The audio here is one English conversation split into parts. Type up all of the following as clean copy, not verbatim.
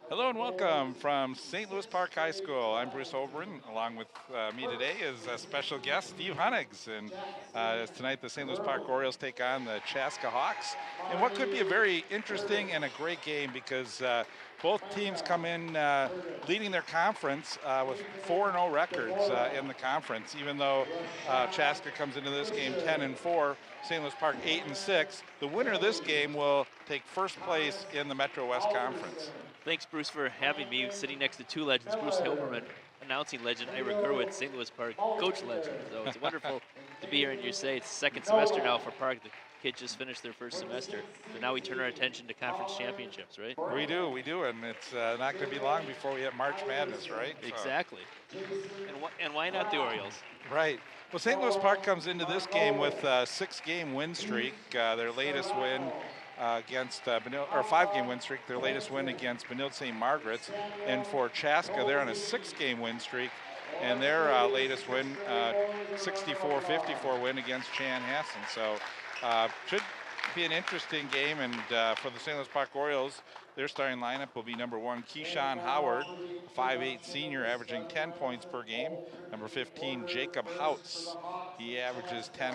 Hello and welcome from St. Louis Park High School. I'm Bruce Oberon. Along with me today is a special guest, Steve Hunnigs. And tonight the St. Louis Park Orioles take on the Chaska Hawks in what could be a very interesting and a great game because both teams come in leading their conference with 4-0 records in the conference. Even though Chaska comes into this game 10-4, St. Louis Park 8-6. The winner of this game will take first place in the Metro West Conference. Thanks, Bruce, for having me. Sitting next to two legends, Bruce Hilberman, announcing legend, Ira Gerwitz, St. Louis Park coach legend. So it's wonderful to be here in your say. It's second semester now for Park. The kids just finished their first semester. So now we turn our attention to conference championships, right? We do, and it's not going to be long before we hit March Madness, right? Exactly. And why not the Orioles? Right. Well, St. Louis Park comes into this game with a 6-game win streak. Their latest win against or 5-game win streak. Their latest win against Benilde St. Margaret's, and for Chaska, they're on a 6-game win streak, and their latest win, 64-54 win against Chanhassen. So should be an interesting game, and for the St. Louis Park Orioles, their starting lineup will be number 1, Keyshawn Howard, 5'8" senior, averaging 10 points per game. Number 15, Jacob Houts. He averages 10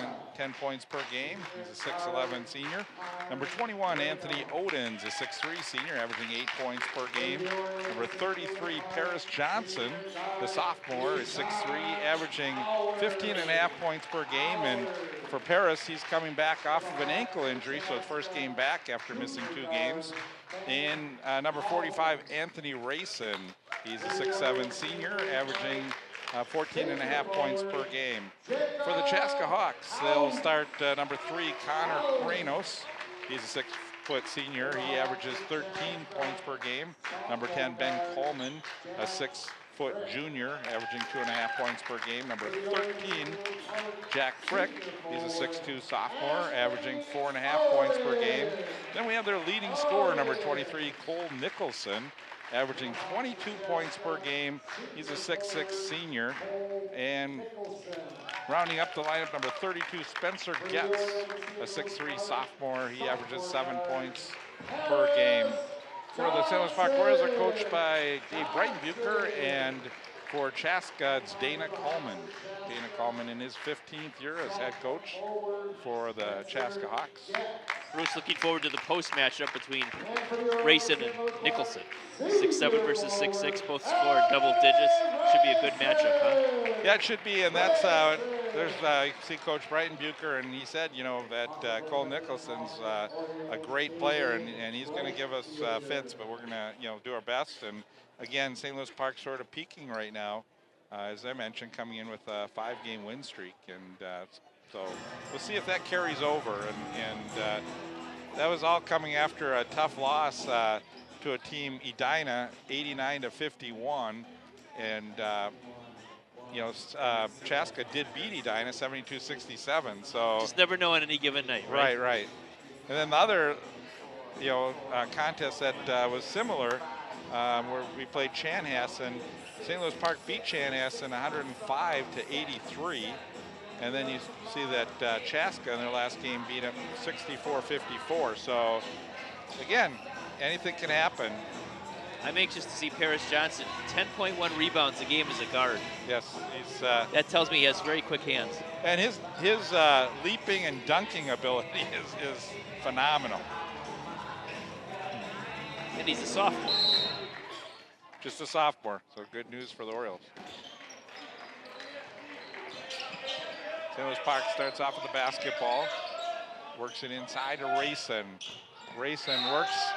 points per game. He's a 6'11" senior. Number 21, Anthony Odens, a 6'3" senior, averaging 8 points per game. Number 33, Paris Johnson, the sophomore, is 6'3", averaging 15.5 points per game. And for Paris, he's coming back off of an ankle injury, so his first game back after missing 2 games. And number 45, Anthony Rayson. He's a 6'7" senior, averaging 14.5 points per game. For the Chaska Hawks, they'll start number 3, Connor Kranos. He's a 6-foot senior. He averages 13 points per game. Number 10, Ben Coleman, a 6-foot junior, averaging 2.5 points per game. Number 13, Jack Frick. He's a 6'2" sophomore, averaging 4.5 points per game. Then we have their leading scorer, number 23, Cole Nicholson, averaging 22 points per game. He's a 6'6" senior. And rounding up the lineup, number 32, Spencer Getz, a 6'3" sophomore. He averages 7 points per game. For the St. Louis Park Orioles are coached by Dave Breitenbucher, and for Chaska, it's Dana Coleman. Dana Coleman in his 15th year as head coach for the Chaska Hawks. Bruce, looking forward to the post matchup between Rayson and Nicholson. 6'7" versus 6'6", both scored double digits. Should be a good matchup, huh? Yeah, it should be, and that's there's you see Coach Breitenbucher, and he said, that Cole Nicholson's a great player, and he's going to give us fits, but we're going to do our best. And again, St. Louis Park sort of peaking right now, as I mentioned, coming in with a 5-game win streak, and so we'll see if that carries over. And that was all coming after a tough loss to a team, Edina, 89-51, and Chaska did beat Edina 72-67. So just never know on any given night, right? Right. And then the other, contest that was similar, where we played Chanhassen. St. Louis Park beat Chanhassen 105-83. And then you see that Chaska in their last game beat them 64-54. So again, anything can happen. I'm anxious to see Paris Johnson. 10.1 rebounds a game as a guard. Yes, he's. That tells me he has very quick hands. And his leaping and dunking ability is phenomenal. And he's a sophomore. Just a sophomore, so good news for the Orioles. St. Louis Park starts off with the basketball. Works it inside to Rayson. Rayson works,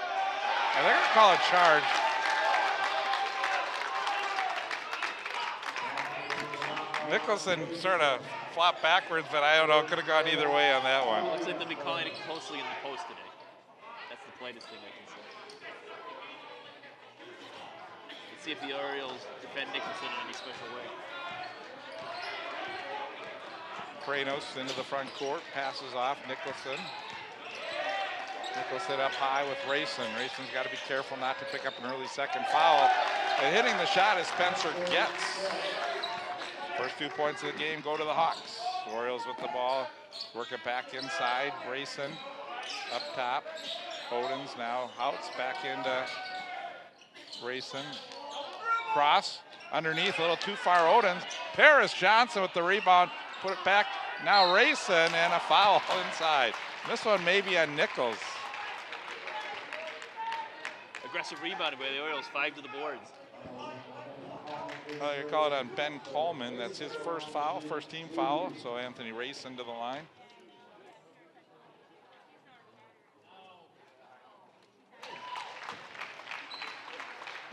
and they're going to call a charge. Nicholson sort of flopped backwards, but I don't know, could have gone either way on that one. Looks like they'll be calling it closely in the post today. That's the politest thing I can say. Let's see if the Orioles defend Nicholson in any special way. Kranos into the front court, passes off Nicholson. Nicholson up high with Rayson. Rayson's got to be careful not to pick up an early second foul. And hitting the shot is Spencer Getz. First 2 points of the game go to the Hawks. Orioles with the ball, work it back inside. Rayson up top. Odens now Houts back into Rayson. Cross. Underneath, a little too far. Odens. Paris Johnson with the rebound. Put it back. Now Rayson and a foul inside. This one may be on Nichols. Aggressive rebound by the Orioles, 5 to the boards. You call it on Ben Coleman. That's his first foul, first team foul. So Anthony Rayson to the line.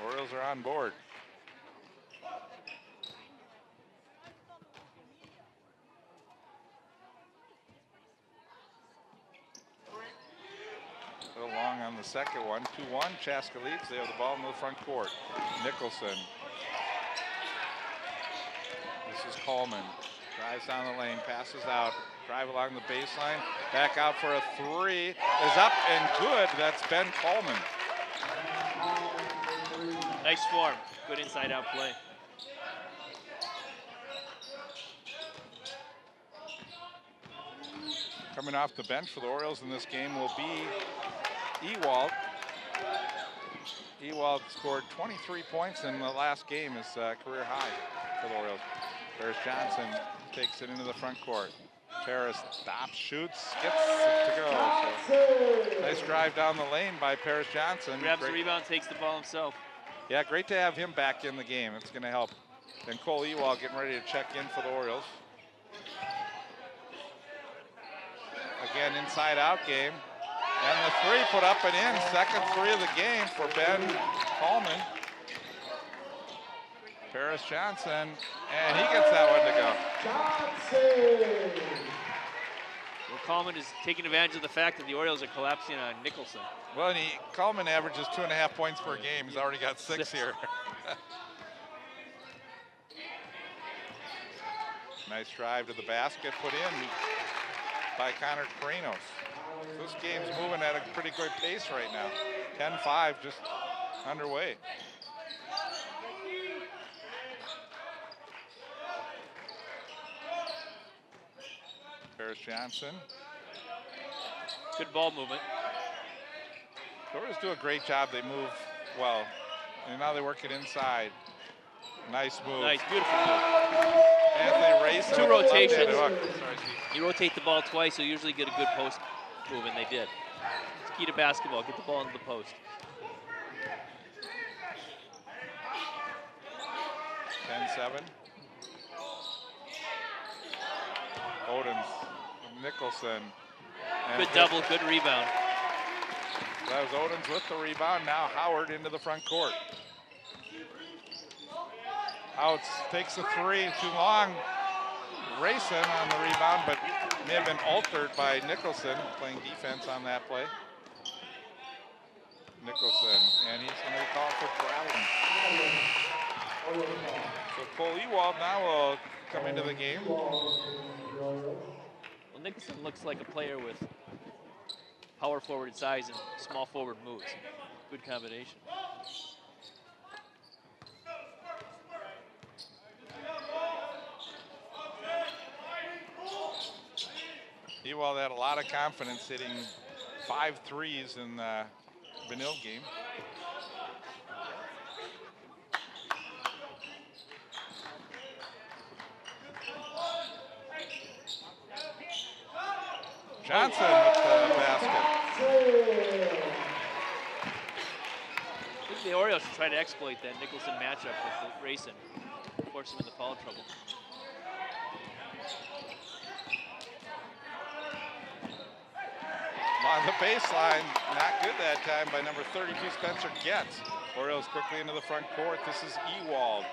Orioles are on board. A little long on the second one. 2-1. Chaska leads. They have the ball in the front court. Nicholson. This is Coleman. Drives down the lane, passes out. Drive along the baseline. Back out for a three. Is up and good. That's Ben Coleman. Nice form. Good inside-out play. Coming off the bench for the Orioles in this game will be Ewald. Ewald scored 23 points in the last game, his career high for the Orioles. Paris Johnson takes it into the front court. Paris stops, shoots, gets it to go. So, nice drive down the lane by Paris Johnson. Grabs the rebound, takes the ball himself. Yeah, great to have him back in the game. It's going to help. And Cole Ewald getting ready to check in for the Orioles. Again, inside-out game. And the three put up and in. Second three of the game for Ben Coleman. Paris Johnson, and he gets that one to go. Well, Coleman is taking advantage of the fact that the Orioles are collapsing on Nicholson. Well, and Coleman averages 2.5 points per game. He's already got six here. Nice drive to the basket, put in by Connor Carinos. This game's moving at a pretty good pace right now. 10-5 just underway. Paris Johnson. Good ball movement. The Orioles do a great job. They move well. And now they work it inside. Nice move. Nice, beautiful move. Anthony Rayson. 2 rotations. Sorry, you rotate the ball twice, so you usually get a good post move, and they did. It's key to basketball. Get the ball into the post. 10-7. Odens, Nicholson. Good double, good rebound. That was Odens with the rebound. Now Howard into the front court. Outs takes a three, too long. Rayson on the rebound, but may have been altered by Nicholson playing defense on that play. Nicholson, and he's going to be called for traveling. So Cole Ewald now will come into the game. Well, Nicholson looks like a player with power forward size and small forward moves. Good combination. Ewald had a lot of confidence hitting 5 threes in the Benil game. Johnson with the basket. I think the Orioles should try to exploit that Nicholson matchup with Rayson, force him into foul trouble. On the baseline, not good that time by number 32, Spencer Getz. Orioles quickly into the front court. This is Ewald.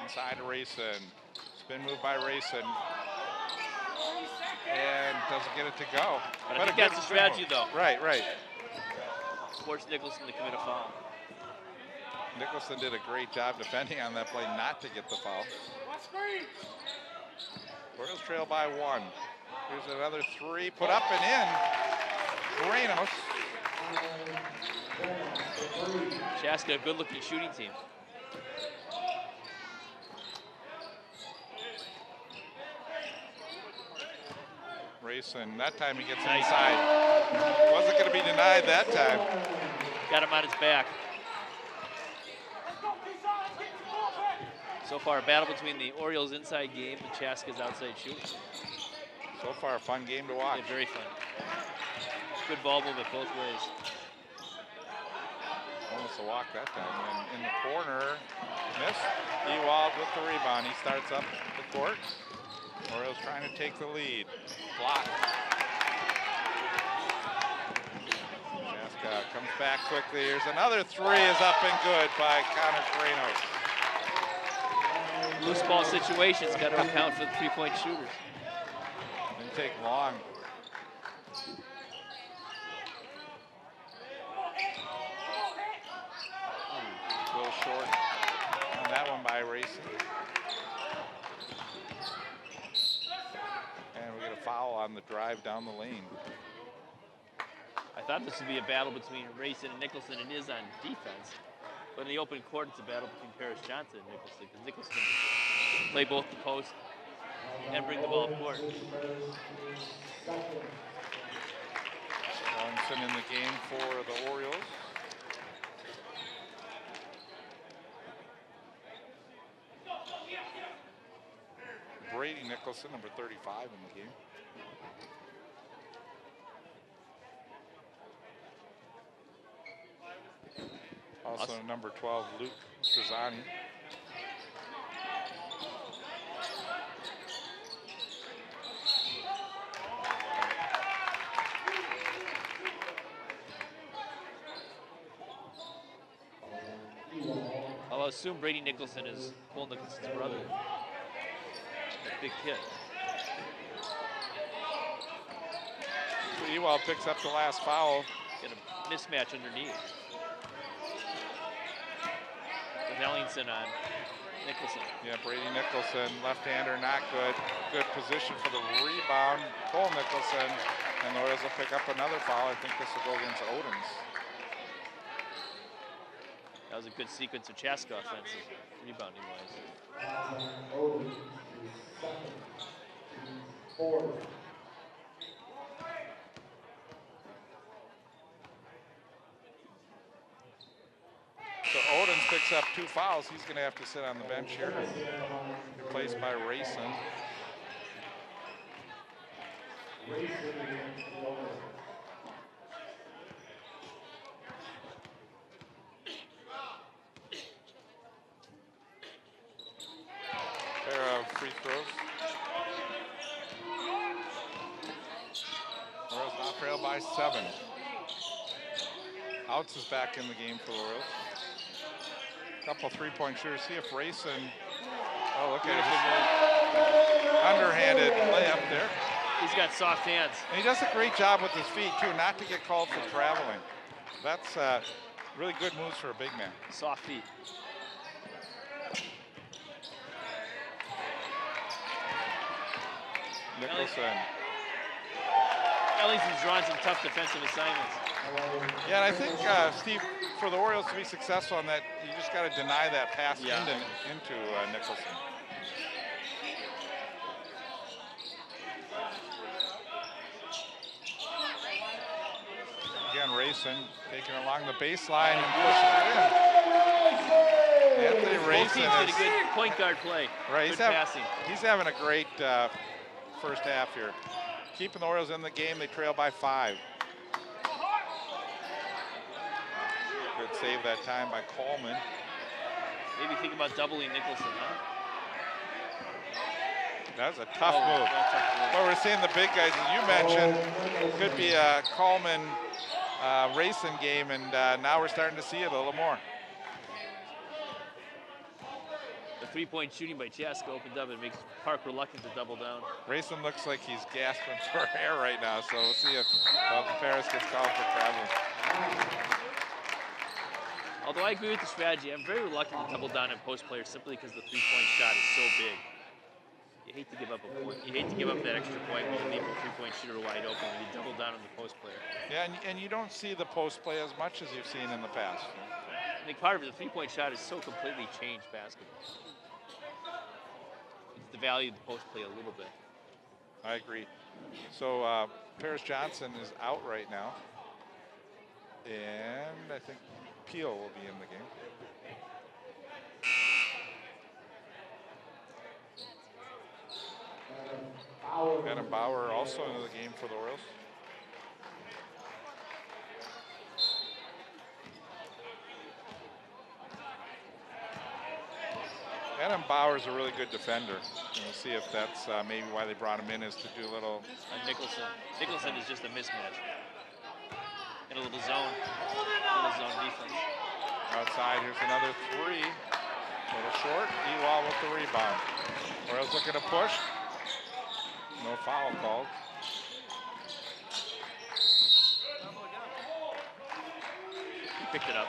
Inside to Rayson. Spin move by Rayson. And doesn't get it to go. But I think that's the strategy, though. Right, right. Force Nicholson to commit a foul. Nicholson did a great job defending on that play not to get the foul. Orioles trail by 1. Here's another three, put up and in. Ramos. Chaska, a good-looking shooting team. Rayson, that time he gets inside. Wasn't going to be denied that time. Got him on his back. So far, a battle between the Orioles inside game and Chaska's outside shooting. So far, a fun game to watch. Yeah, very fun. Good ball movement both ways. Almost a walk that time. And in the corner, missed. Ewald with the rebound. He starts up the court. Orioles trying to take the lead. Blocked. Chaska comes back quickly. Here's another three, is up and good by Connor Kranos. Loose ball situations got to account for the three-point shooters. Didn't take long. A little short on that one by Racing. And we get a foul on the drive down the lane. I thought this would be a battle between Rayson and Nicholson. It is on defense. But in the open court, it's a battle between Paris Johnson and Nicholson, because Nicholson can play both the post and bring the ball up court. Johnson in the game for the Orioles. Brady Nicholson, number 35 in the game. Also number 12, Luke Strazani. I'll assume Brady Nicholson is Cole Nicholson's brother. A big kid. Ewald picks up the last foul. Get a mismatch underneath. With Ellingson on Nicholson. Yeah, Brady Nicholson, left-hander, not good. Good position for the rebound. Cole Nicholson, and the Orioles will pick up another foul. I think this will go against Odens. That was a good sequence of Chaska offensive, rebounding wise. So Odens picks up 2 fouls. He's going to have to sit on the bench here. Replaced by Rayson. Pair of free throws. Orioles now trail by 7. Outs is back in the game for the Orioles. Couple three-point shooters. See if Rayson. Oh, look at it. Underhanded layup there. He's got soft hands. And he does a great job with his feet, too, not to get called for traveling. That's really good moves for a big man. Soft feet. Nicholson. Ellington's drawn some tough defensive assignments. Yeah, and I think, Steve, for the Orioles to be successful on that, you just got to deny that pass into Nicholson. Again, Rayson taking it along the baseline and pushes it in. Anthony Rayson Both teams did a good point guard play. Right, good passing. He's having a great first half here. Keeping the Orioles in the game, they trail by 5. Good save that time by Coleman. Maybe think about doubling Nicholson, huh? That was a tough move. But we're seeing the big guys, as you mentioned, could be a Coleman Rayson game, and now we're starting to see it a little more. The three-point shooting by Chaska opened up and makes Park reluctant to double down. Rayson looks like he's gasping for air right now, so we'll see if Ferris gets called for traveling. Although I agree with the strategy, I'm very reluctant to double down on post players simply because the three-point shot is so big. You hate to give up a point. You hate to give up that extra point when you leave a three-point shooter wide open when you double down on the post player. Yeah, and you don't see the post play as much as you've seen in the past. I think part of it, the three-point shot has so completely changed basketball. It's devalued the post play a little bit. I agree. So Paris Johnson is out right now. And I think Peel will be in the game. Adam Bauer also into the game for the Orioles. Adam Bauer's a really good defender. And we'll see if that's maybe why they brought him in, is to do a little. Nicholson. Nicholson is just a mismatch. In a little zone defense. Outside, here's another three. A little short. Ewald with the rebound. Orioles looking to push. No foul called. He picked it up.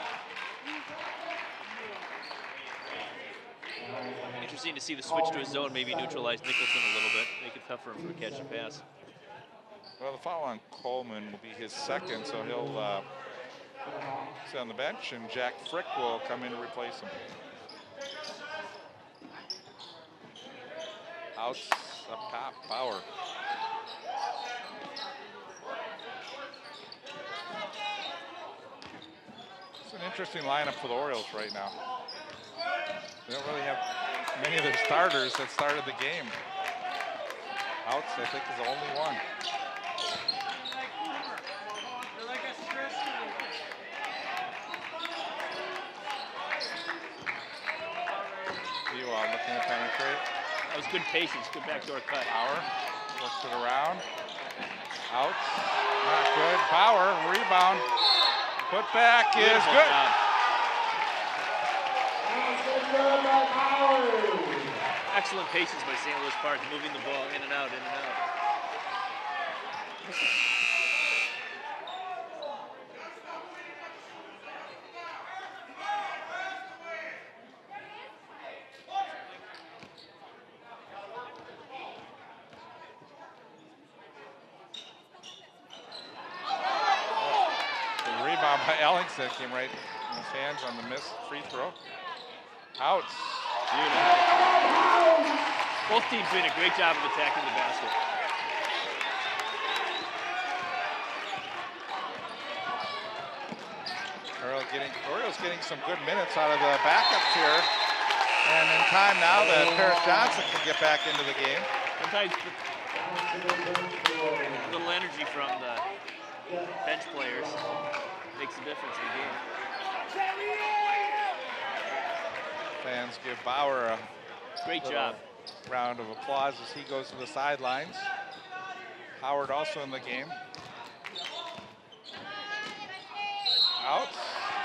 Interesting to see the switch to a zone maybe neutralize Nicholson a little bit, make it tougher for him to catch and pass. Well, the foul on Coleman will be his second, so he'll sit on the bench, and Jack Frick will come in to replace him. Outs up top, Bauer. It's an interesting lineup for the Orioles right now. They don't really have many of their starters that started the game. Outs, I think, is the only one. Ewald looking to penetrate. That was good patience, good backdoor cut. Bauer works it around. Outs, not good. Bauer, rebound. Put back is good. Excellent patience by St. Louis Park, moving the ball in and out, in and out. The rebound by Ellingson came right in his hands on the missed free throw. Outs. Both teams doing a great job of attacking the basket. Orioles getting some good minutes out of the backups here. And in time now that Paris Johnson can get back into the game. Sometimes a little energy from the bench players makes a difference in the game. Fans give Bauer a great job. Round of applause as he goes to the sidelines. Howard also in the game. Out,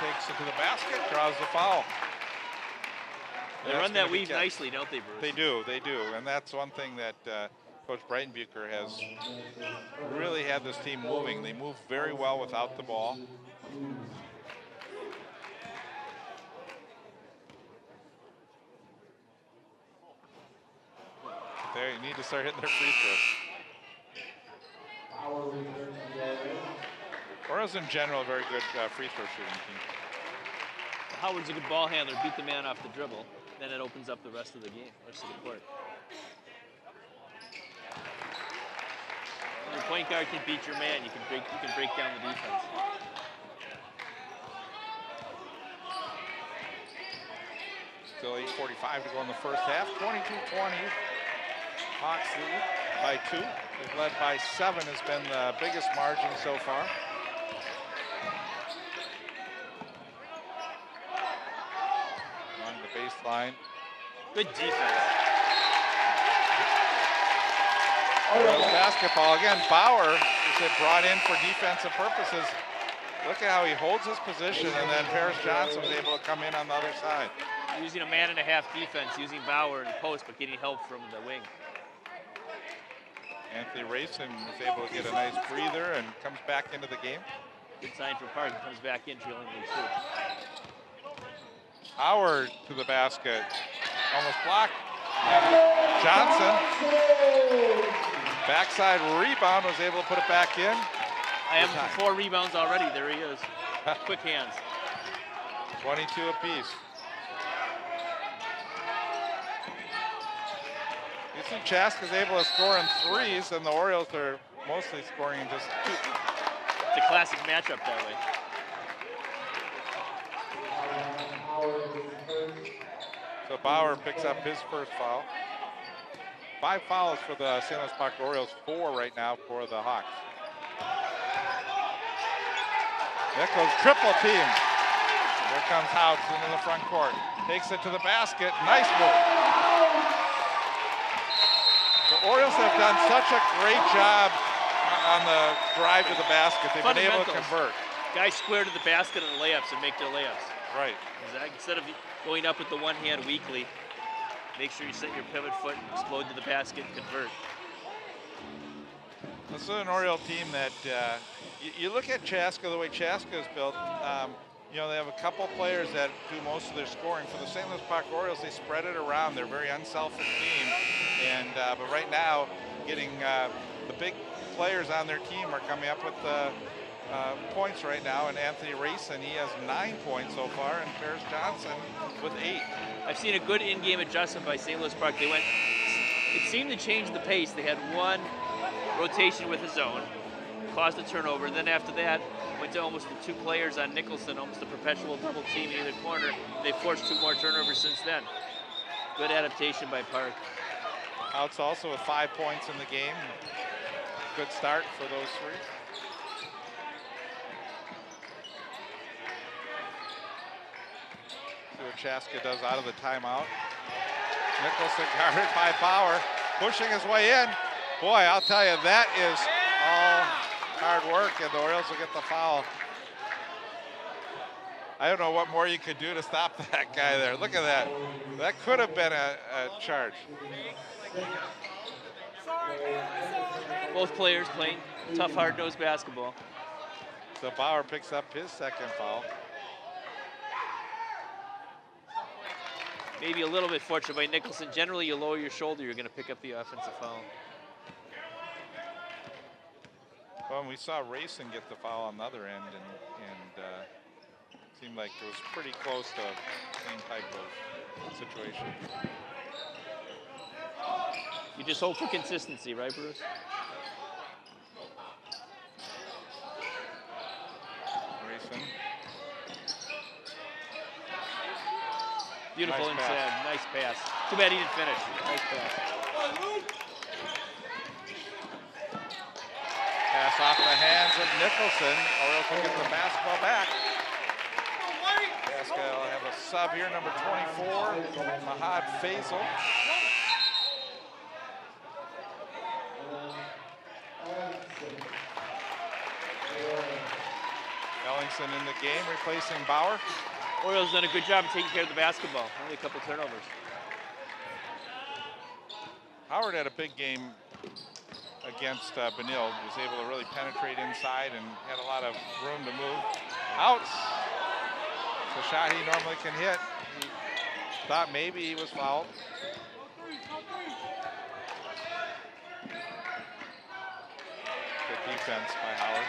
takes it to the basket, draws the foul. They run that weave nicely, don't they, Bruce? They do, and that's one thing that Coach Breitenbucher has really had this team moving. They move very well without the ball. There, you need to start hitting their free throws. Orioles in general a very good free throw shooting team. Howard's a good ball handler, beat the man off the dribble. Then it opens up the rest of the game, rest of the court. When your point guard can beat your man, you can break down the defense. Still 8:45 to go in the first half. 22-20. Hawks lead by 2. They've led by 7 has been the biggest margin so far. Along the baseline. Good defense. Orioles basketball again. Bauer is brought in for defensive purposes. Look at how he holds his position, and then Paris Johnson was able to come in on the other side. Using a man-and-a-half defense, using Bauer in the post, but getting help from the wing. Anthony Rayson was able to get a nice breather and comes back into the game. Good sign for Park. He comes back in, trailing lead 2. Howard to the basket. Almost blocked. Johnson. Backside rebound, was able to put it back in. I have him for 4 rebounds already. There he is. Quick hands. 22 apiece. You see Chaska's able to score in 3s, and the Orioles are mostly scoring in just 2. It's a classic matchup that way. So Bauer picks up his first foul. 5 fouls for the St. Louis Park Orioles, 4 right now for the Hawks. Nichols triple team. Here comes Houts into the front court. Takes it to the basket. Nice move. The Orioles have done such a great job on the drive to the basket. They've been able to convert. Guys square to the basket on the layups and make their layups. Right. Instead of going up with the one hand weakly, make sure you set your pivot foot, explode to the basket, and convert. This is an Oriole team that you look at Chaska, the way Chaska is built. You know, they have a couple players that do most of their scoring. For the St. Louis Park Orioles, they spread it around. They're a very unselfish team. And but right now, getting the big players on their team are coming up with points right now. And Anthony Rayson, he has 9 points so far, and Paris Johnson with 8. I've seen a good in-game adjustment by St. Louis Park. It seemed to change the pace. They had one rotation with a zone, caused a turnover, and then after that, went to almost the 2 players on Nicholson, almost a perpetual double team in either corner. They forced 2 more turnovers since then. Good adaptation by Park. Outs also with 5 points in the game. Good start for those 3. See what Chaska does out of the timeout. Nicholson guarded by Bauer, pushing his way in. Boy, I'll tell you, that is all hard work, and the Orioles will get the foul. I don't know what more you could do to stop that guy there. Look at that. That could have been a charge. Both players playing tough, hard-nosed basketball. So Bauer picks up his 2nd foul. Maybe a little bit fortunate by Nicholson. Generally, you lower your shoulder, you're going to pick up the offensive foul. Well, and we saw Rayson get the foul on the other end, and seemed like it was pretty close to the same type of situation. You just hope for consistency, right, Bruce? Rayson. Beautiful Nice inside, pass. nice pass. Too bad he didn't finish. Nice pass. Pass off the hands of Nicholson. Orioles will get the basketball back. Chaska will have a sub here, number 24, Mahad Faisal. Ellingson in the game, replacing Bauer. Orioles done a good job of taking care of the basketball. Only a couple turnovers. Howard had a big game against Benil. He was able to really penetrate inside and had a lot of room to move. Outs. It's a shot he normally can hit. He thought maybe he was fouled. Good defense by Howard.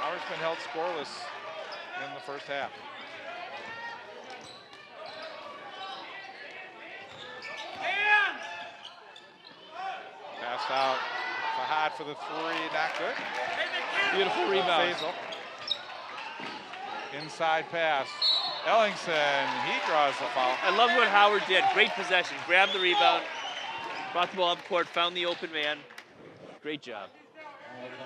Howard's been held scoreless in the first half. Passed out. Fahad for the 3, not good. Beautiful rebound. Faisal. Inside pass. Ellingson, he draws the foul. I love what Howard did. Great possession. Grabbed the rebound, brought the ball up court, found the open man. Great job.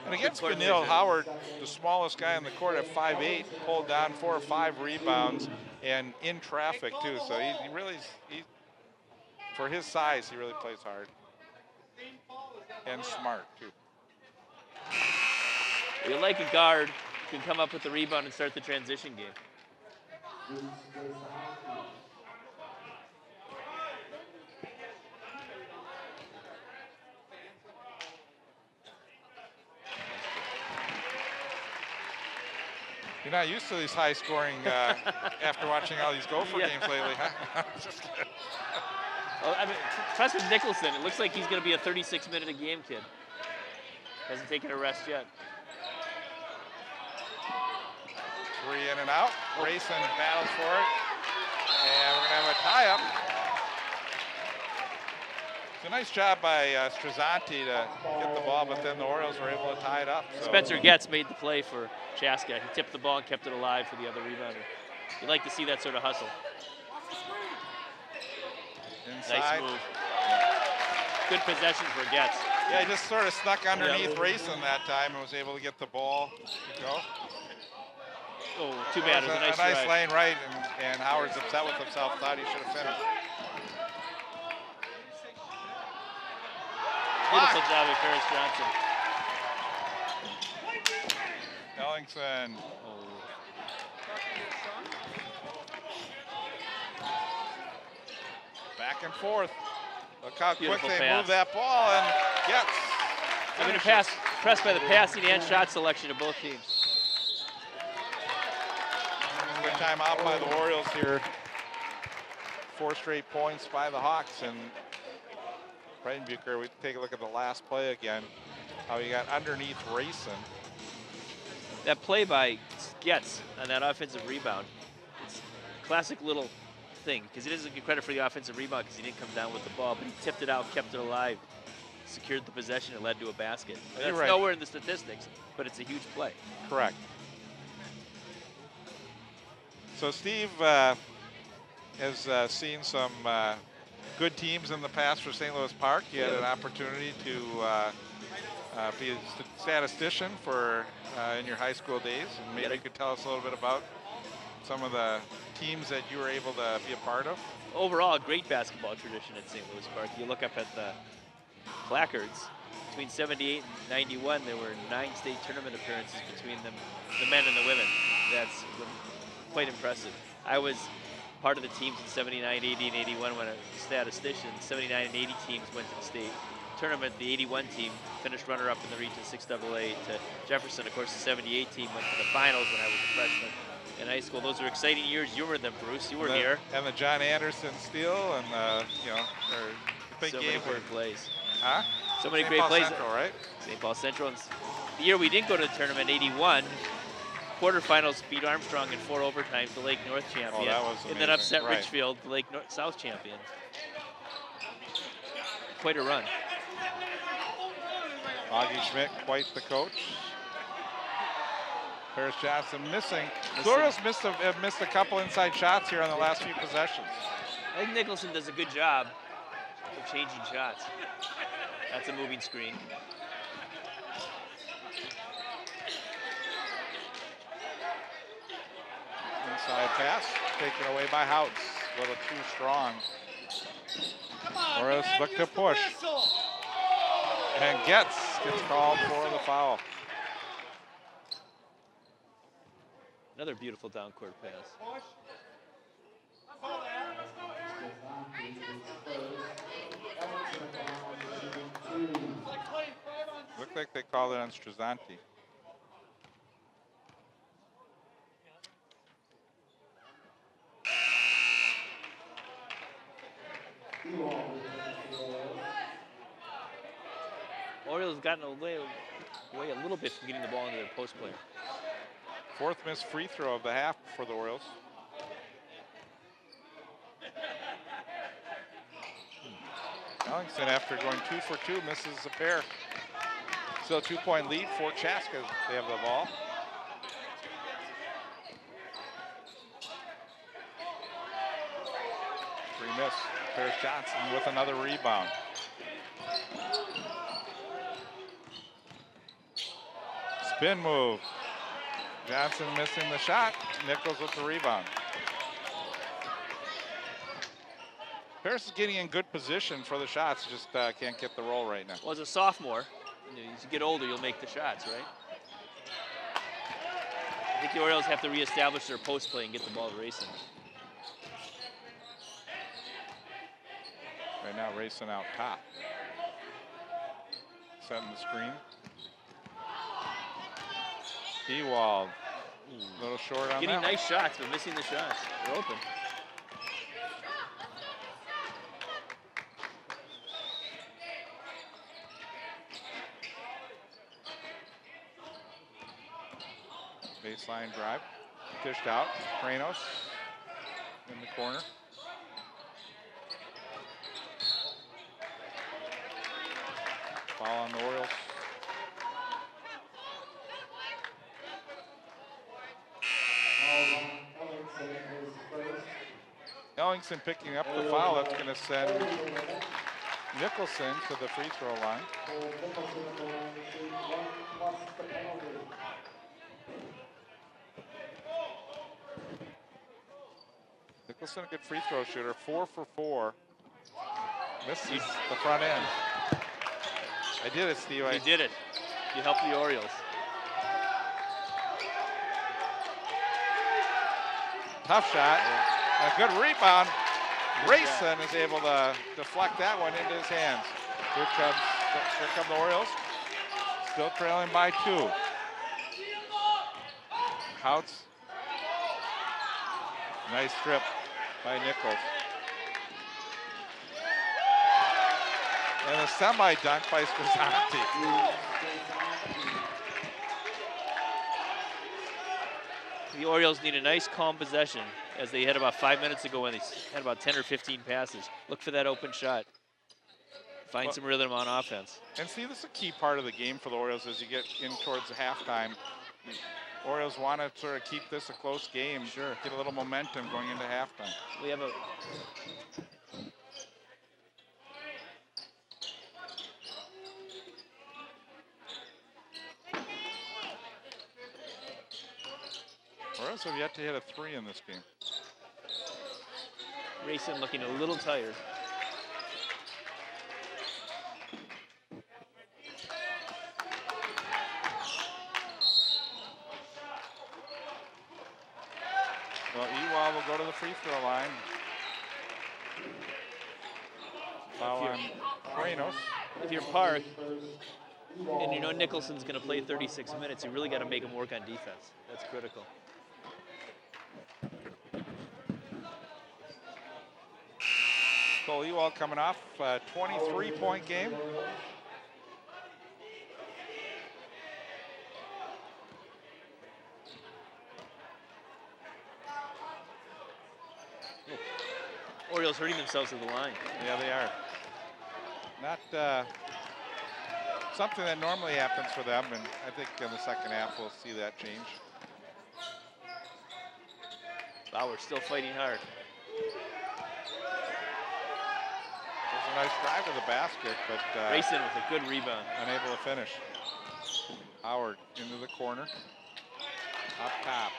And against Benil, Howard, the smallest guy on the court at 5'8", pulled down 4 or 5 rebounds and in traffic too. So he really, for his size, he really plays hard and smart too. You like a guard who can come up with the rebound and start the transition game. You're not used to these high scoring after watching all these Gopher games lately, huh? Well, I mean, trust with Nicholson. It looks like he's going to be a 36-minute-a-game kid. Hasn't taken a rest yet. 3 in and out. Rayson battles for it. And we're going to have a tie-up. It's a nice job by Strazzanti to get the ball, but then the Orioles were able to tie it up. So. Spencer Getz made the play for Chaska. He tipped the ball and kept it alive for the other rebounder. You'd like to see that sort of hustle. inside. Nice move. Good possession for Getz. Yeah, he just sort of snuck underneath Rayson that time and was able to get the ball to go. Oh, too bad. It was a nice drive. lane right, and Howard's upset with himself. Thought he should have finished. Beautiful job of Ferris Johnson. Ellingson. Oh. Back and forth. Look how Beautiful quick they pass. move that ball, and Getz. I've been impressed by the passing and shot selection of both teams. Good timeout by the Orioles here. 4 straight points by the Hawks, and Breitenbucher, we take a look at the last play again. How he got underneath Rayson. That play by Getz on that offensive rebound, it's a classic little thing, because he doesn't get credit for the offensive rebound because he didn't come down with the ball, but he tipped it out, kept it alive, secured the possession, and led to a basket. And that's nowhere in the statistics, but it's a huge play. Correct. So Steve has seen some good teams in the past for St. Louis Park. He had an opportunity to be a statistician for in your high school days, and maybe you could tell us a little bit about some of the teams that you were able to be a part of. Overall, a great basketball tradition at St. Louis Park. You look up at the placards. Between 78 and 91, there were 9 state tournament appearances between them, the men and the women. That's quite impressive. I was part of the teams in 79, 80, and 81 when I was a statistician. 79 and 80 teams went to the state tournament. The 81 team finished runner-up in the Region 6AA to Jefferson. Of course, the 78 team went to the finals when I was a freshman in high school. Those were exciting years. You were in them, Bruce. You were here. And the John Anderson steal, and you know, big so game. Many great plays. Huh? So many St. great Paul plays. Central, right? St. Paul Central. And the year we didn't go to the tournament, 81, quarterfinals beat Armstrong in 4 overtimes, the Lake North champion. Oh, that was amazing. And then upset Right. Richfield, the Lake North South champion. Quite a run. Augie Schmidt, quite the coach. Ferris Johnson missing. The Orioles have missed a couple inside shots here on the last few possessions. I think Nicholson does a good job of changing shots. That's a moving screen. Inside pass, taken away by Houts. A little too strong. Orioles look to push. And gets called for the foul. Another beautiful down court pass. Looked like they called it on Strazzanti. Orioles have gotten away a little bit from getting the ball into their post player. 4th missed free throw of the half for the Orioles. Ellingson, after going 2 for 2, misses a pair. Still a 2-point lead for Chaska. They have the ball. Free miss. Ferris Johnson with another rebound. Spin move. Johnson missing the shot. Nichols with the rebound. Ferris is getting in good position for the shots, just can't get the roll right now. Well, as a sophomore, as you get older, you'll make the shots, right? I think the Orioles have to reestablish their post play and get the ball racing. Right now, racing out top. Setting the screen. Ewald, a little short on Getting that. nice shots, but missing the shots. They're open. Baseline drive, dished out. Kranos in the corner. Foul on the Orioles. Ellingson Nicholson picking up the foul. That's going to send Nicholson to the free throw line. Nicholson, a good free throw shooter, 4 for 4. Misses the front end. I did it, Steve. You did it. You helped the Orioles. Tough shot. And a good rebound. Grayson is able to deflect that one into his hands. Here come the Orioles. Still trailing by 2. Houts. Nice strip by Nichols. And a semi-dunk by Scrizanti. The Orioles need a nice, calm possession as they had about 5 minutes ago when they had about 10 or 15 passes. Look for that open shot. Find some rhythm on offense. And see, this is a key part of the game for the Orioles as you get in towards the halftime. The Orioles want to sort of keep this a close game. Sure. Get a little momentum going into halftime. We have a... Orioles have yet to hit a 3 in this game. Grayson looking a little tired. Well, Ewald will go to the free throw line. Foul on Reynolds. If you're Park, and you know Nicholson's going to play 36 minutes, you really got to make him work on defense. That's critical. Cole Ewald coming off a 23-point game. Orioles hurting themselves at the line. Yeah, they are. Not something that normally happens for them, and I think in the second half we'll see that change. Bauer still fighting hard. There's a nice drive to the basket, but Grayson with a good rebound. unable to finish. Howard into the corner. Up top.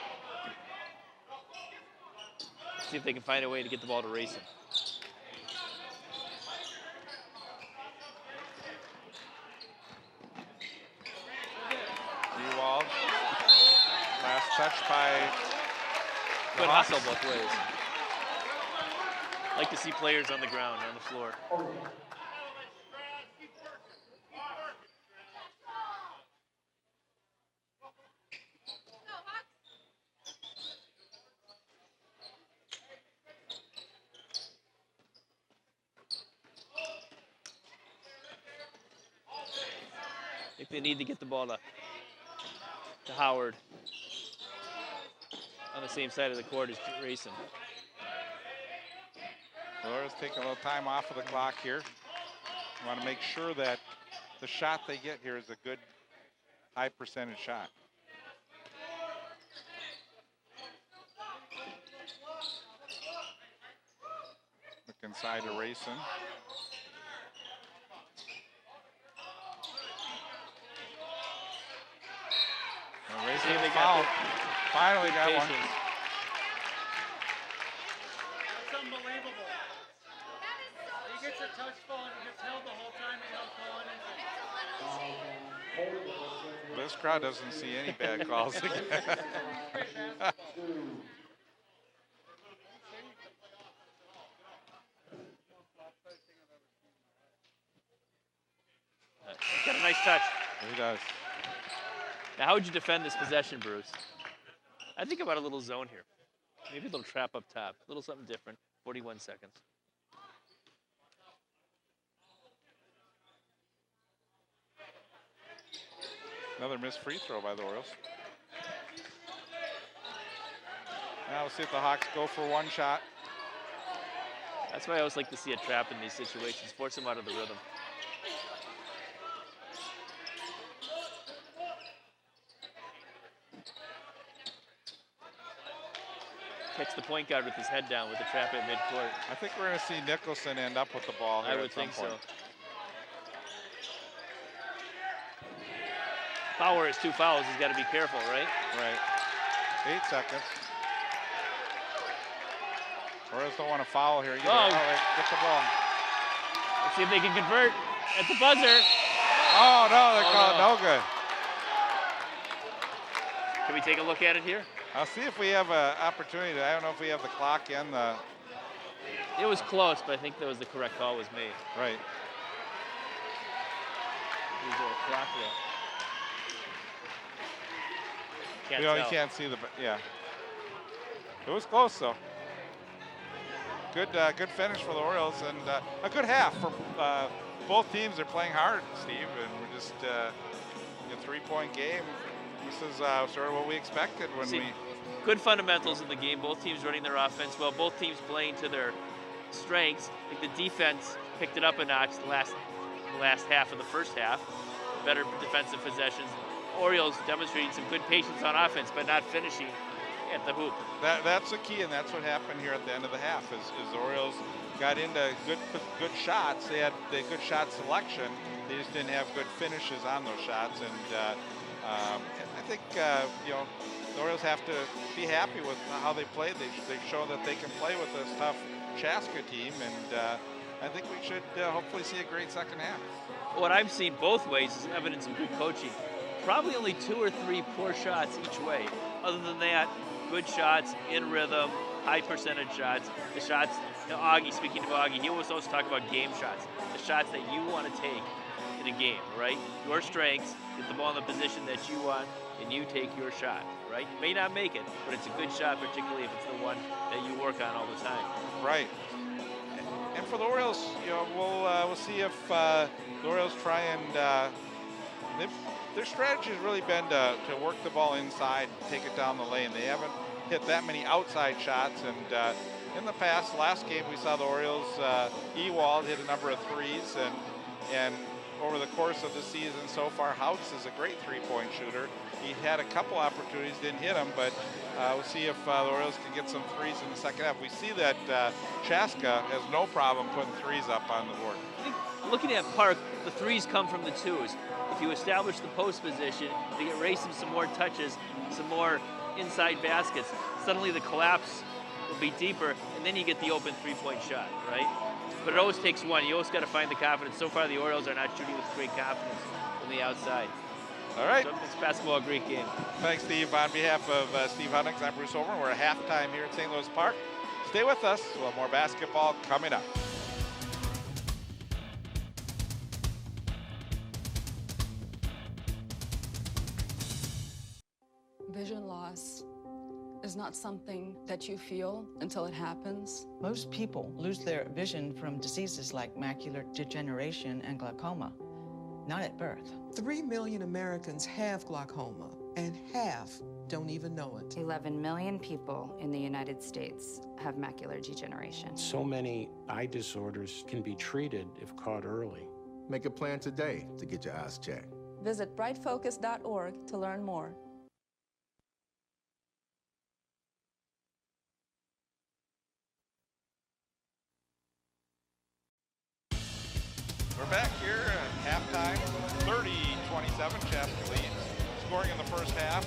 See if they can find a way to get the ball to Grayson. Ewald. Last touch by Good hustle both ways. Like to see players on the ground, on the floor. I think they need to get the ball to Howard on the same side of the court as Grayson. Orioles taking a little time off of the clock here. You want to make sure that the shot they get here is a good high percentage shot. Look inside to Rayson. And Rayson fouled. Finally got one. It's unbelievable. He gets a touch ball and he gets held the whole time and don't call anything. This crowd doesn't see any bad calls again. Got a nice touch. He does. Now, how would you defend this possession, Bruce? I think about a little zone here. Maybe a little trap up top. A little something different. 41 seconds. Another missed free throw by the Orioles. Now we'll see if the Hawks go for one shot. That's why I always like to see a trap in these situations. Force them out of the rhythm. catch the point guard with his head down with the trap at midcourt. I think we're going to see Nicholson end up with the ball here I would at some think point. so. Bauer has 2 fouls. He's got to be careful, right? Right. 8 seconds. Orioles don't want to foul here. Either. Oh. They get the ball. Let's see if they can convert at the buzzer. Oh, no, they call it no good. Can we take a look at it here? I'll see if we have an opportunity. I don't know if we have the clock and the... It was close, but I think that was the correct call was made. Right. Is there a clock there? Can't You know, tell. you can't see the... Yeah. It was close, though. Good finish for the Orioles, and a good half for both teams. Are playing hard, Steve, and we're just a 3-point game. This is sort of what we expected when we... Good fundamentals in the game. Both teams running their offense well. Both teams playing to their strengths. I think the defense picked it up a notch the last half of the first half. Better defensive possessions. Orioles demonstrating some good patience on offense, but not finishing at the hoop. That's the key, and that's what happened here at the end of the half. Is the Orioles got into good shots. They had the good shot selection. They just didn't have good finishes on those shots, and I think the Orioles have to be happy with how they played. They've shown that they can play with this tough Chaska team, and I think we should hopefully see a great second half. What I've seen both ways is evidence of good coaching. Probably only 2 or 3 poor shots each way. Other than that, good shots, in rhythm, high percentage shots. The shots, Augie, speaking of Augie, he always talk about game shots. The shots that you want to take in a game, right? Your strengths, get the ball in the position that you want, and you take your shot, right? You may not make it, but it's a good shot, particularly if it's the one that you work on all the time. Right. And for the Orioles, we'll see if the Orioles try and their strategy has really been to work the ball inside, take it down the lane. They haven't hit that many outside shots, and in the past, last game we saw the Orioles, Ewald hit a number of threes, and over the course of the season so far, Houts is a great 3-point shooter. He had a couple opportunities, didn't hit them, but we'll see if the Orioles can get some threes in the second half. We see that Chaska has no problem putting threes up on the board. I think looking at Park, the threes come from the twos. If you establish the post position, if you erase him some more touches, some more inside baskets, suddenly the collapse will be deeper, and then you get the open 3-point shot, right? But it always takes one. You always got to find the confidence. So far, the Orioles are not shooting with great confidence from the outside. All right. So it's basketball, a great game. Thanks, Steve. On behalf of Steve Hunnings, I'm Bruce Overman. We're at halftime here at St. Louis Park. Stay with us. We'll have more basketball coming up. Vision loss is not something that you feel until it happens. Most people lose their vision from diseases like macular degeneration and glaucoma, not at birth. 3 million Americans have glaucoma, and half don't even know it. 11 million people in the United States have macular degeneration. So many eye disorders can be treated if caught early. Make a plan today to get your eyes checked. Visit brightfocus.org to learn more. We're back here at halftime, 30-27, Chaska leads. Scoring in the first half.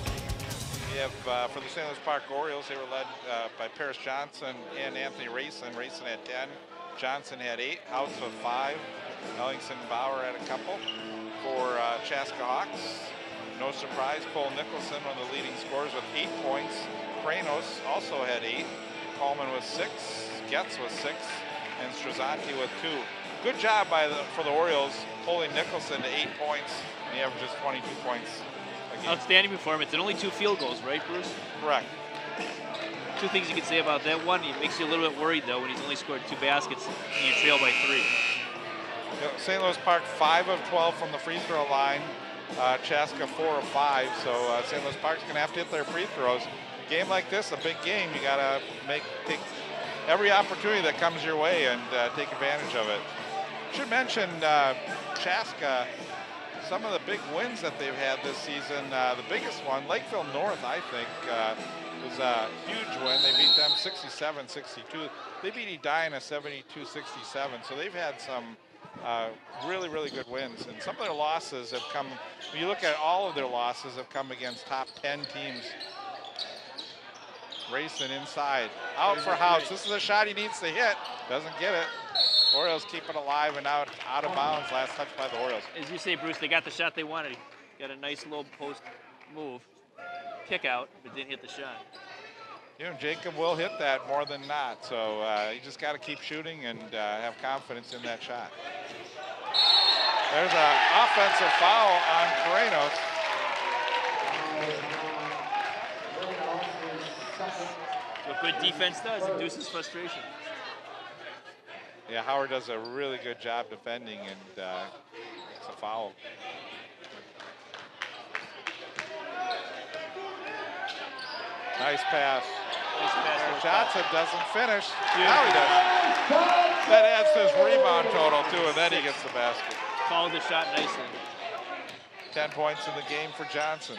We have, for the St. Louis Park Orioles, they were led by Paris Johnson and Anthony Rayson. Rayson had 10, Johnson had 8, House with 5, Ellingson Bauer had a couple. For Chaska Hawks, no surprise, Cole Nicholson, one of the leading scorers with 8 points. Pranos also had 8, Coleman with 6, Getz with 6, and Strazanti with 2. Good job for the Orioles holding Nicholson to 8 points, and he averages 22 points a game. Outstanding performance, and only 2 field goals, right, Bruce? Correct. 2 things you can say about that. One, it makes you a little bit worried, though, when he's only scored 2 baskets and you trail by 3. St. Louis Park 5 of 12 from the free throw line. Chaska 4 of 5. So St. Louis Park's going to have to hit their free throws. A game like this, a big game, you got to take every opportunity that comes your way and take advantage of it. Should mention Chaska, some of the big wins that they've had this season. The biggest one, Lakeville North, I think. was a huge win. They beat them 67-62. They beat Edina 72-67. So they've had some really, really good wins. And some of their losses have come, when you look at all of their losses, have come against top 10 teams. Racing inside. Out for Houts. This is a shot he needs to hit. Doesn't get it. Orioles keep it alive and out of bounds. Last touch by the Orioles. As you say, Bruce, they got the shot they wanted. Got a nice low post move. Kick out, but didn't hit the shot. You know, Jacob will hit that more than not. So you just got to keep shooting and have confidence in that shot. There's an offensive foul on Carrenos. What good defense does, it induces frustration. Yeah, Howard does a really good job defending, and it's a foul. Nice pass. Nice pass. Johnson doesn't finish. Now he does. That adds to his rebound total, too, and then he gets the basket. Followed the shot nicely. 10 points in the game for Johnson.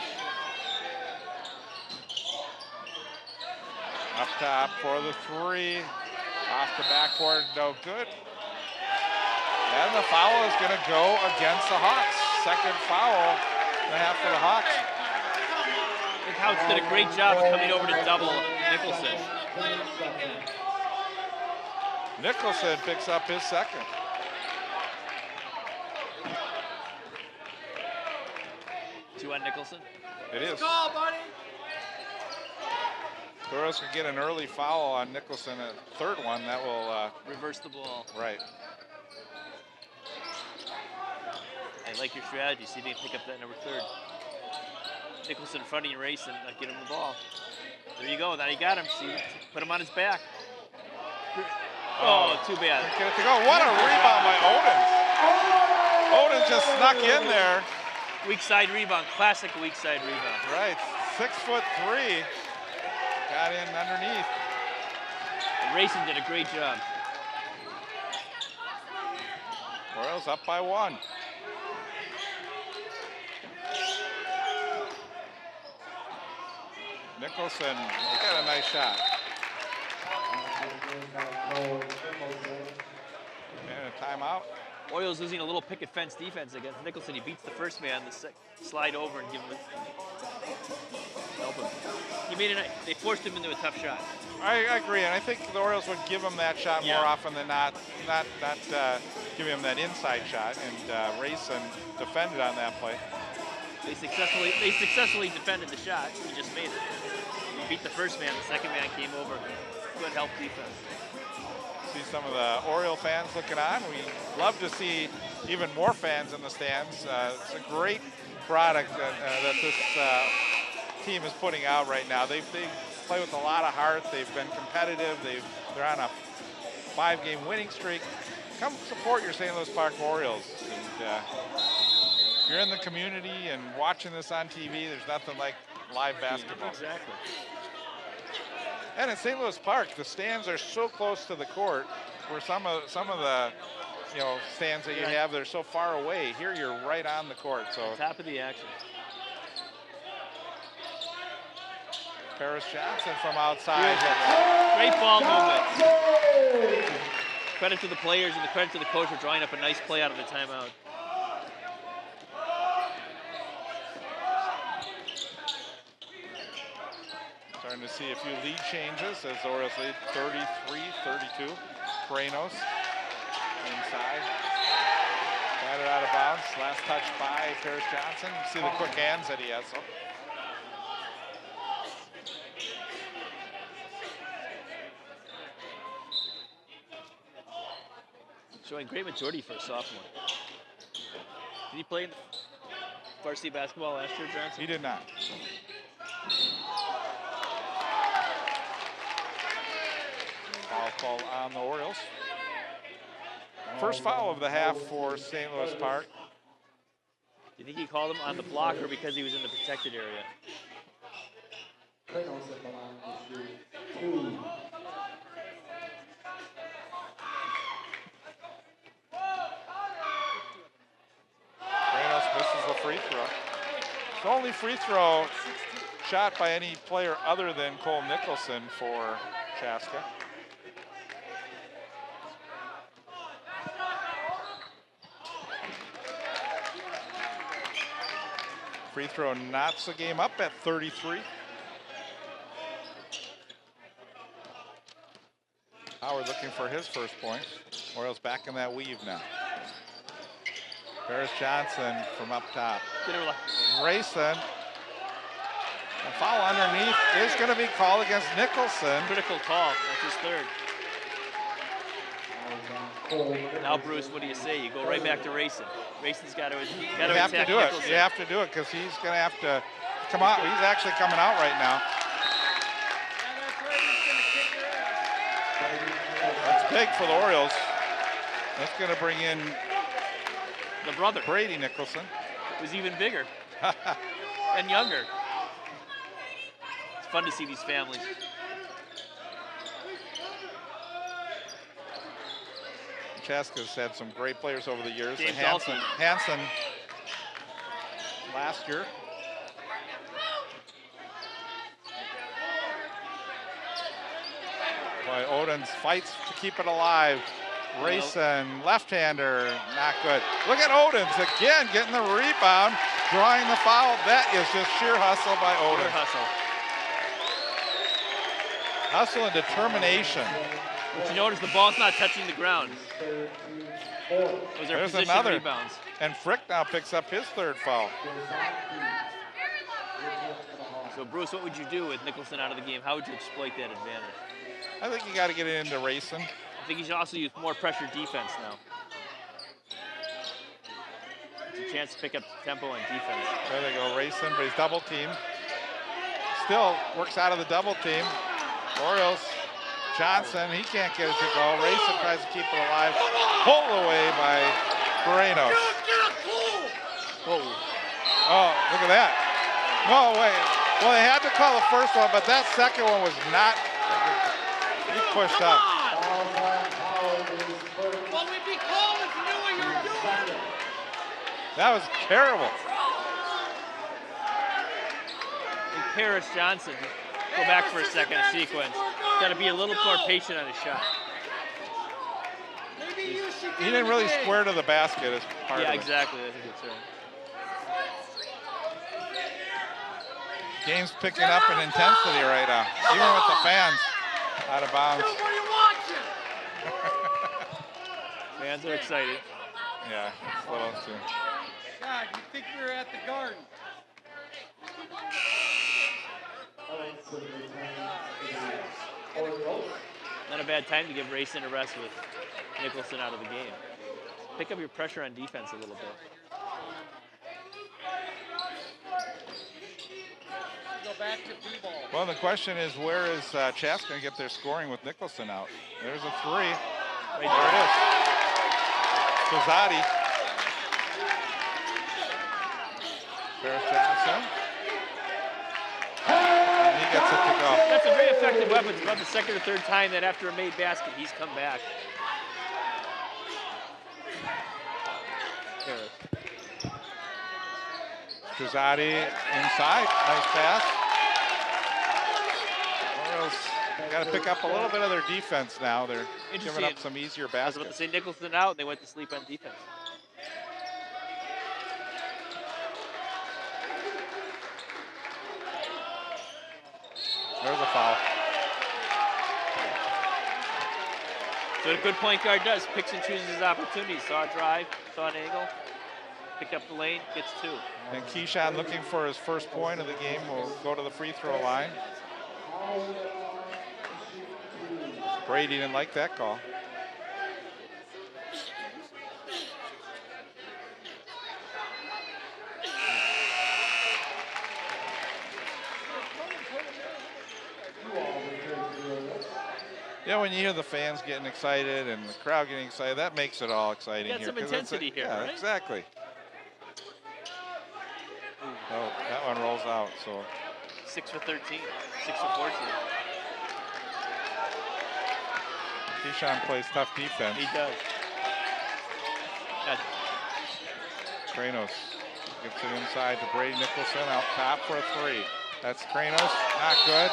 Up top for the three. Off the backboard, no good. And the foul is going to go against the Hawks. Second foul and a half for the Hawks. I think Houts did a great job of coming over to double Nicholson. Nicholson picks up his second. Two on Nicholson. It is. Call, buddy. Torres could get an early foul on Nicholson, a third one. That will reverse the ball. Right. I like your strategy. See if you can pick up that number third. Nicholson in front of you, racing, get him the ball. There you go. Now you got him. See, put him on his back. Oh, too bad. Get it to go. What a rebound by Odin. Odin just snuck in there. Weak side rebound. Classic weak side rebound. Right. 6'3". Got in underneath. And Racing did a great job. Orioles up by 1. Nicholson got a nice shot. And a timeout. Orioles losing a little picket fence defense against Nicholson. He beats the first man, slide over and give him help him. He made they forced him into a tough shot. I agree, and I think the Orioles would give him that shot more often than not give him that inside shot, and Rayson defended on that play. They successfully defended the shot. He just made it. He beat the first man. The second man came over. Good help defense. See some of the Oriole fans looking on. We love to see even more fans in the stands. It's a great product that this team is putting out right now. They play with a lot of heart. They've been competitive. They're on a 5-game winning streak. Come support your St. Louis Park Orioles. And if you're in the community and watching this on TV, there's nothing like live basketball. Exactly. And at St. Louis Park, the stands are so close to the court, where some of the stands that you have, they're so far away. Here you're right on the court. So top of the action. Paris Johnson from outside. Great ball movement. Credit to the players and the credit to the coach for drawing up a nice play out of the timeout. Starting to see a few lead changes as the Orioles lead 33-32. Carrenos inside. Got it out of bounds. Last touch by Paris Johnson. You see the quick hands that he has. So. Showing great maturity for a sophomore. Did he play in varsity basketball last year, Johnson? He did not. Foul call on the Orioles. First foul of the half for St. Louis Park. Do you think he called him on the block or because he was in the protected area? Reynolds misses the free throw. His only free throw shot by any player other than Cole Nicholson for Chaska. Free throw knots the game up at 33. Howard looking for his first point. Orioles back in that weave now. Paris Johnson from up top. Rayson. A foul underneath is going to be called against Nicholson. Critical call. That's his third. Now, Bruce, what do you say? You go right back to Rayson. Rayson's got to You have to do it. You have to do it because he's going to have to come out. He's actually coming out right now. That's big for the Orioles. That's going to bring in the brother, Brady Nicholson. Who's even bigger and younger. It's fun to see these families. Chaska's had some great players over the years. James Hansen last year. Boy, Odens fights to keep it alive. Rayson, left-hander, not good. Look at Odens again, getting the rebound, drawing the foul. That is just sheer hustle by Odens. Sheer hustle. Hustle and determination. But you notice the ball's not touching the ground. Those are There's position another. rebounds. And Frick now picks up his third foul. So, Bruce, what would you do with Nicholson out of the game? How would you exploit that advantage? I think you got to get it into Rayson. I think you should also use more pressure defense now. It's a chance to pick up tempo on defense. There they go, Rayson, but he's double teamed. Still works out of the double team. Orioles, Johnson, he can't get it to go. Rayson tries to keep it alive. Pulled away by Moreno. Whoa. Oh, look at that. No, wait. Well, they had to call the first one, but that second one was not. He pushed up. Well, we'd be calling if you knew what you were doing. That was terrible. And Paris Johnson, go back for a second, a sequence. Got to be a little more patient on his shot. Maybe you should He didn't really square to the basket as part of it. Yeah, exactly. I think that's right. Game's picking up in intensity right now, even with the fans out of bounds. Nobody watching. Fans are excited. Yeah, it's a little too. God, you think we were at the Garden? Not a bad time to give Rayson a rest with Nicholson out of the game. Pick up your pressure on defense a little bit. Go back to B-ball. Well, the question is, where is Chaska going to get their scoring with Nicholson out? There's a three. There it is. Pizzati. Paris Johnson. And he gets it to go. That's a very effective weapon. It's about the second or third time that after a made basket, he's come back. Pizzati inside. Nice pass. Orioles got to pick up a little bit of their defense now. They're giving up some easier I was baskets. about to say Nicholson out, and they went to sleep on defense. There's a foul. So what a good point guard does, picks and chooses his opportunities. Saw a drive, saw an angle, picked up the lane, gets two. And Keyshawn, looking for his first point of the game, will go to the free throw line. Brady didn't like that call. Yeah, when you hear the fans getting excited and the crowd getting excited, that makes it all exciting You got here. some 'cause it's intensity here, Yeah, right? exactly. Oh, that one rolls out, so. 6 for 13, 6 for 14. Keyshawn plays tough defense. He does. Kranos gets it inside to Brady Nicholson, out top for a three. That's Kranos, not good.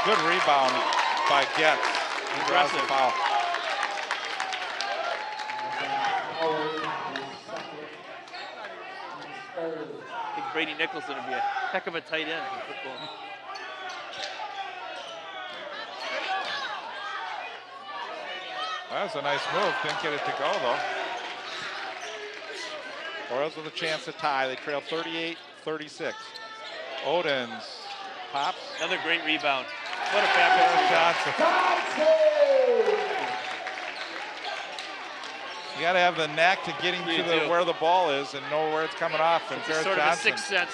Good rebound by Getz. He draws the foul. I think Brady Nicholson would be a heck of a tight end in football. That was a nice move. Didn't get it to go, though. Royals with a chance to tie. They trail 38-36. Odens pops. Another great rebound. What a fabulous Johnson. You got to have the knack to getting to where the ball is and know where it's coming off. And it's sort of a sixth sense.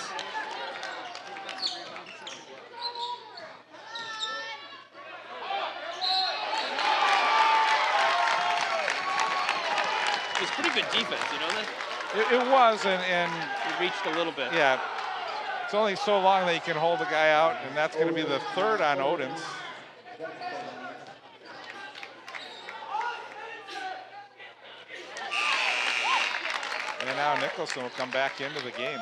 It was pretty good defense, you know that? It was, and he reached a little bit. Yeah, it's only so long that you can hold the guy out, and that's going to be the third on Odens. And now Nicholson will come back into the game.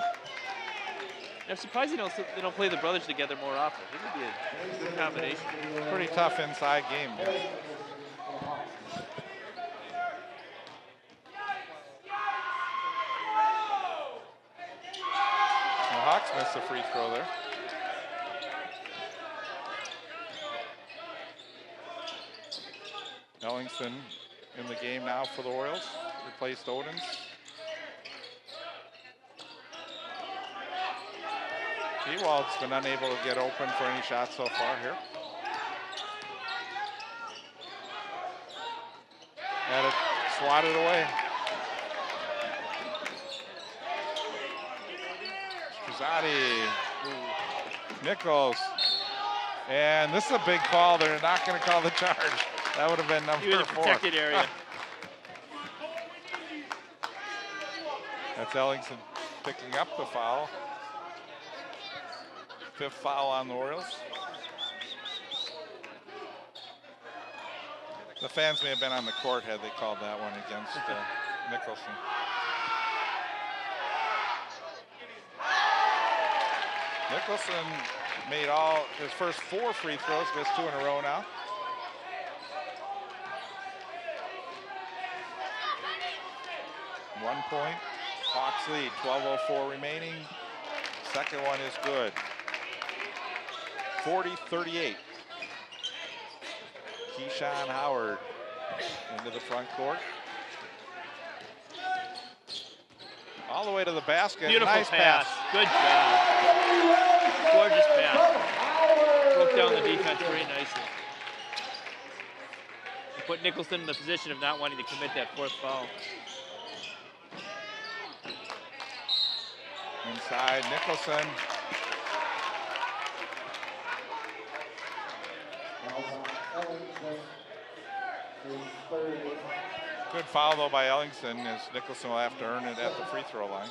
I'm surprised they don't play the brothers together more often. I think it would be a good combination. Pretty tough inside game. The Hawks missed a free throw there. Ellingson in the game now for the Royals. Replaced Odens. Ewald's been unable to get open for any shots so far here. Had it swatted away. Struzati, Nichols, and this is a big call. They're not going to call the charge. That would have been number 4. He was in a protected area. That's Ellingson picking up the foul. 5th foul on the Orioles. The fans may have been on the court had they called that one against Nicholson. Nicholson made all his first 4 free throws, missed 2 in a row now. One point, Hawks lead, 12:04 remaining. Second one is good. 40-38. Keyshawn Howard into the front court. All the way to the basket. Beautiful nice pass. Good job. Gorgeous pass. Broke down the defense very nicely. And put Nicholson in the position of not wanting to commit that 4th foul. Inside, Nicholson. Good foul, though, by Ellingson, as Nicholson will have to earn it at the free throw line.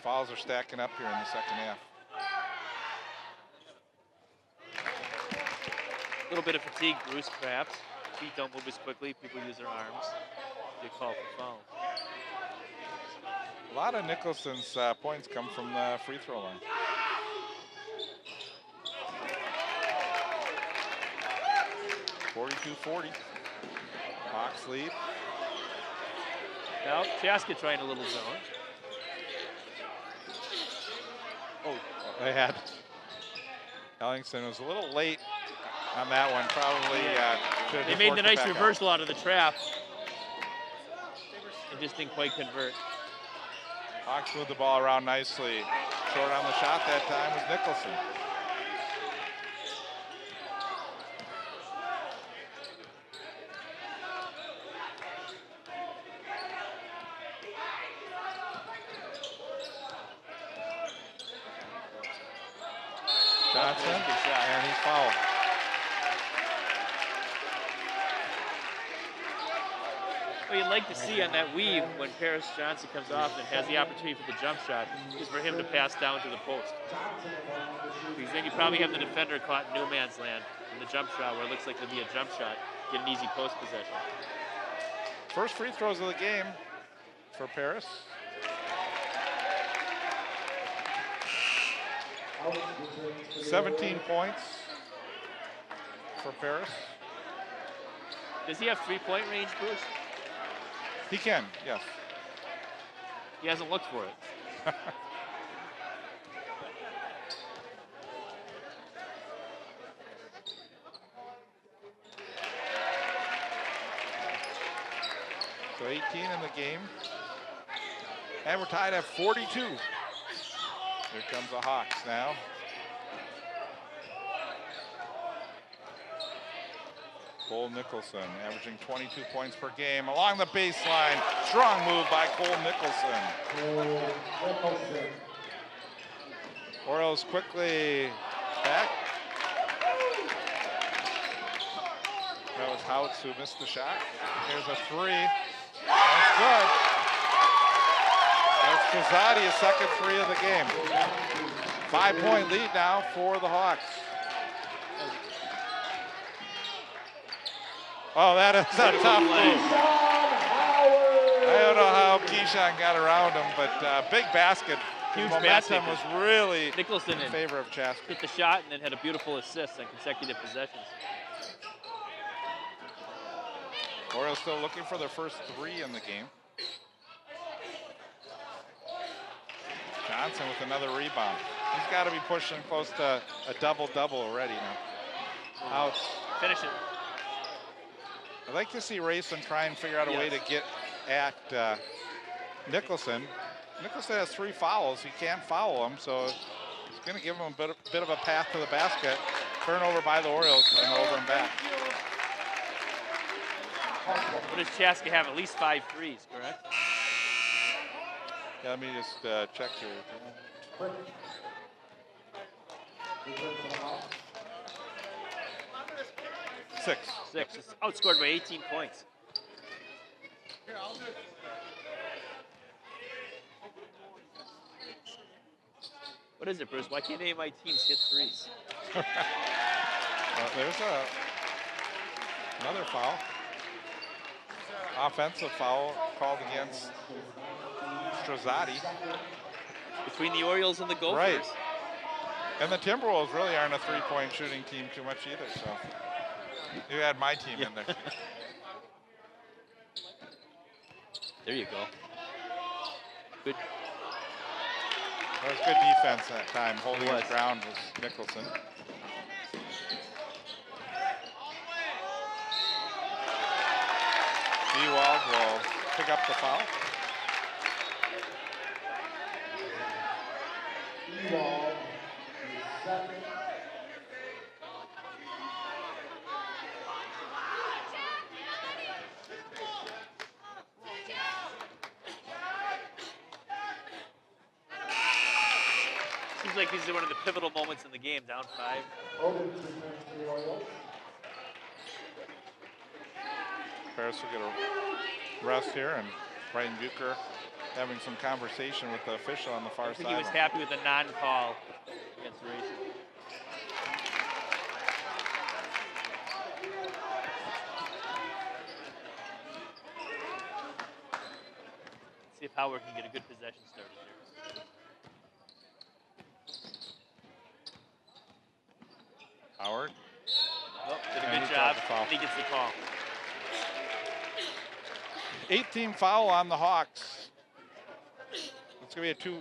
Fouls are stacking up here in the second half. A little bit of fatigue, Bruce, perhaps. Feet don't move as quickly. People use their arms. Get called for foul. A lot of Nicholson's points come from the free throw line. .42-40. Hawks lead. Now Chaska trying a little zone. Oh, they had. Ellingson was a little late on that one. Probably. They made the nice reversal out of the trap. It just didn't quite convert. Hawks moved the ball around nicely. Short on the shot that time was Nicholson. Johnson, and he's fouled. What you'd like to see on that weave when Paris Johnson comes off and has the opportunity for the jump shot is for him to pass down to the post. Because then you probably have the defender caught in no man's land in the jump shot where it looks like it'll be a jump shot, get an easy post possession. First free throws of the game for Paris. "17 points for Paris." Does he have three-point range, Bruce? He can, yes. He hasn't looked for it. So 18 in the game. And we're tied at 42. Here comes the Hawks now. Cole Nicholson averaging 22 points per game along the baseline. Strong move by Cole Nicholson. Orioles quickly back. That was Houts who missed the shot. Here's a three. That's good. That's Trezadi's second three of the game. 5-point lead now for the Hawks. Oh, that is a tough move. I don't know how Keyshawn got around him, but big basket. Huge Momentum basket. was really Nicholson in favor of Chaska. hit the shot and then had a beautiful assist on consecutive possessions. Orioles still looking for their first three in the game. Johnson with another rebound. He's got to be pushing close to a double-double already now. Out. Finish it. I'd like to see Rayson try and figure out a way to get at Nicholson. Nicholson has 3 fouls. He can't foul him, so it's going to give him a bit of a path to the basket. Turnover by the Orioles and over and back. What does Chaska have? At least 5 threes, correct? Yeah, let me just check here. Six. It's outscored by 18 points. What is it, Bruce? Why can't any of my teams hit threes? There's another foul. Offensive foul called against Trezadi. Between the Orioles and the Gophers. Right. And the Timberwolves really aren't a three-point shooting team too much either, so you had my team in there. There you go. Good. That was good defense that time. Holding his ground was Nicholson. Ewald will pick up the foul. Seems like these are one of the pivotal moments in the game, down 5. Paris will get a rest here, and Brian Bucher having some conversation with the official on the far I think side. he was happy with the non-call against Racing. See if Howard can get a good possession started there. Howard. Oh, did a And good he job. draws the foul. And he gets the call. 18 foul on the Hawks. It's going to be a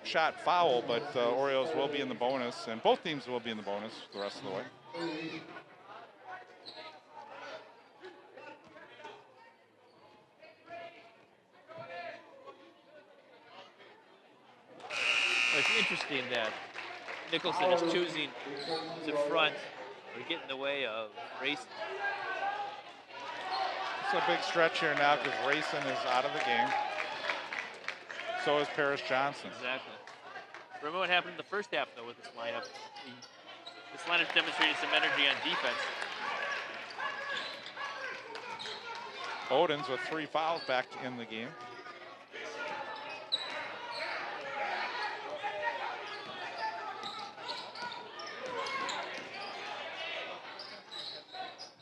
2-shot foul, but the Orioles will be in the bonus, and both teams will be in the bonus the rest of the way. It's interesting that Nicholson is choosing to front or get in the way of Racing. It's a big stretch here now because Rayson is out of the game. So is Paris Johnson. Exactly. Remember what happened in the first half, though, with this lineup? This lineup demonstrated some energy on defense. Odens with 3 fouls back in the game.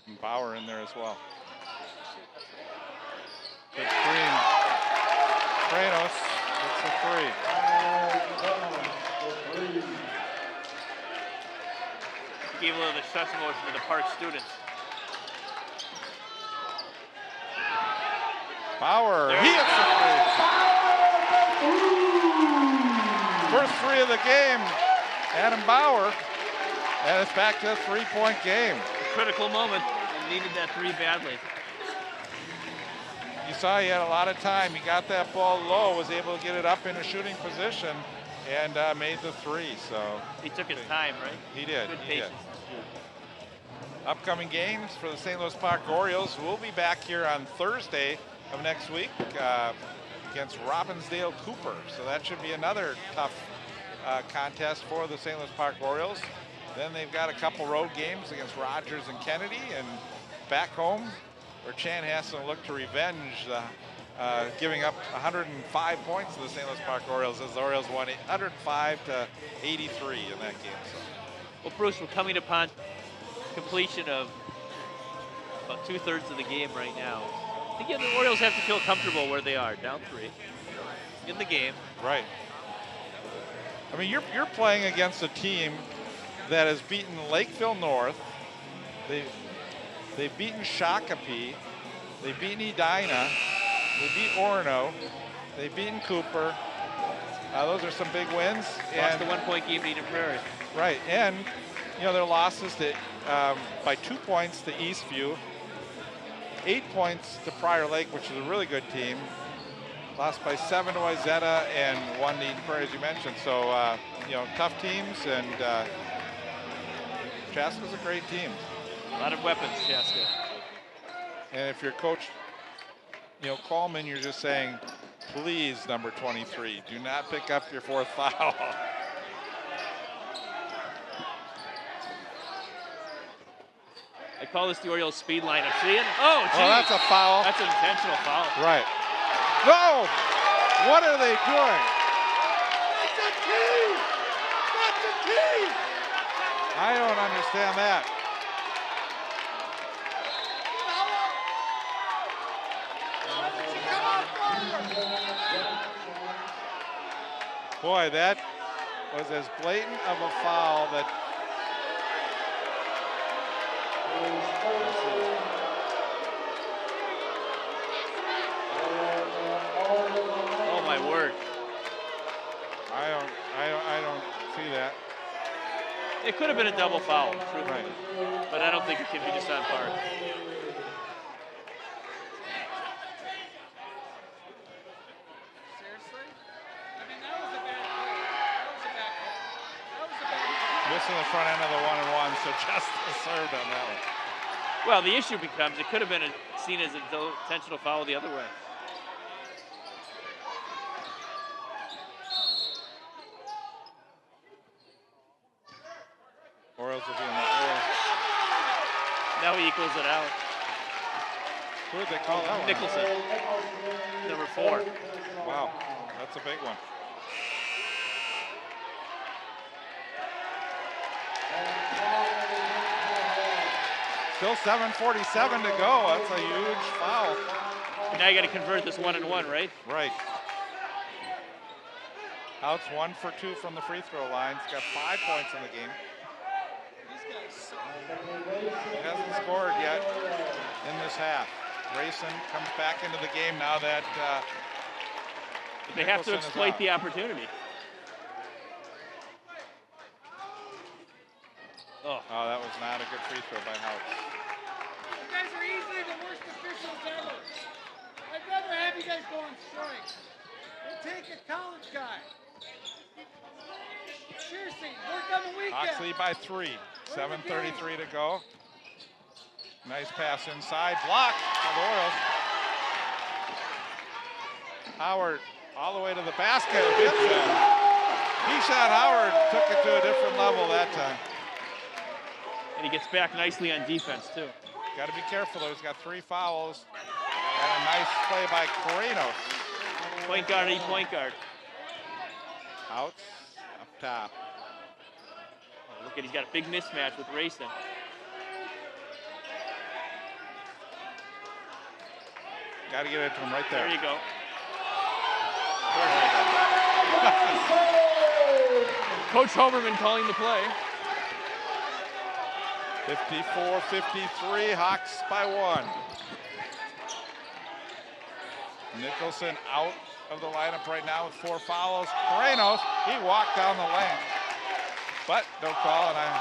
And Bauer in there as well. Good screen. Kranos gets the three. Gave a little of the shush motion to the Park students. Bauer, he hits the three. First three of the game, Adam Bauer, and it's back to a 3-point game. A critical moment, and needed that three badly. You saw he had a lot of time. He got that ball low, was able to get it up in a shooting position, and made the three. So he took his time, right? He did. Good He patience. did. Upcoming games for the St. Louis Park Orioles. We'll be back here on Thursday of next week against Robbinsdale Cooper. So that should be another tough contest for the St. Louis Park Orioles. Then they've got a couple road games against Rogers and Kennedy, and back home where Chan has to look to revenge giving up 105 points to the St. Louis Park Orioles as the Orioles won 105 to 83 in that game. So. Well, Bruce, we're coming upon completion of about 2/3 of the game right now. I think the Orioles have to feel comfortable where they are, down 3 in the game. Right. I mean, you're playing against a team that has beaten Lakeville North. They've beaten Shakopee. They've beaten Edina. They beat Orono. They've beaten Cooper. Those are some big wins. Lost the 1-point game to Eden Prairie. Right, and you know their losses to, by 2 points to Eastview, 8 points to Prior Lake, which is a really good team. Lost by 7 to Izetta and 1 to Eden Prairie, as you mentioned. So you know, tough teams, and Chaska's a great team. A lot of weapons, Chaska. And if you're coach, you know, Coleman, you're just saying, please, number 23, do not pick up your 4th foul. I call this the Orioles speed lineup. See it? Oh, geez. Oh, that's a foul. That's an intentional foul. Right. No! What are they doing? That's a key! That's a key! I don't understand that. Boy, that was as blatant of a foul that. Oh my word! I don't see that. It could have been a double foul, truthfully. Right. But I don't think it can be just on Park. Missing the front end of the 1-and-1, so Justice served on that one. Well, the issue becomes it could have been seen as an intentional foul the other way. Orioles will be in the air. Now he equals it out. Who did they call that one? Nicholson, number 4. Wow, that's a big one. Still 7:47 to go. That's a huge foul. Now you got to convert this 1-and-1, right? Right. Outs 1 for 2 from the free throw line. He's got 5 points in the game. He hasn't scored yet in this half. Grayson comes back into the game now that they have to Nicholson is exploit out. the opportunity. Oh, that was not a good free throw by Houts. You guys are easily the worst officials ever. I'd rather have you guys go on strike. We'll take a college guy. Seriously, work on the weekend. Hawks lead by 3. 7:33 to go. Nice pass inside. Block for the Orioles. Howard all the way to the basket. Keyshawn Howard took it to a different level that time. And he gets back nicely on defense, too. Got to be careful, though. He's got 3 fouls. And a nice play by Correnos. Point guard, point guard. Out, up top. Oh, look at, he's got a big mismatch with Racing. Got to get it to him right there. There you go. 54-53 Coach Hoberman calling the play. Hawks by 1. Nicholson out of the lineup right now with 4 fouls. Moreno's, he walked down the lane, but no call, and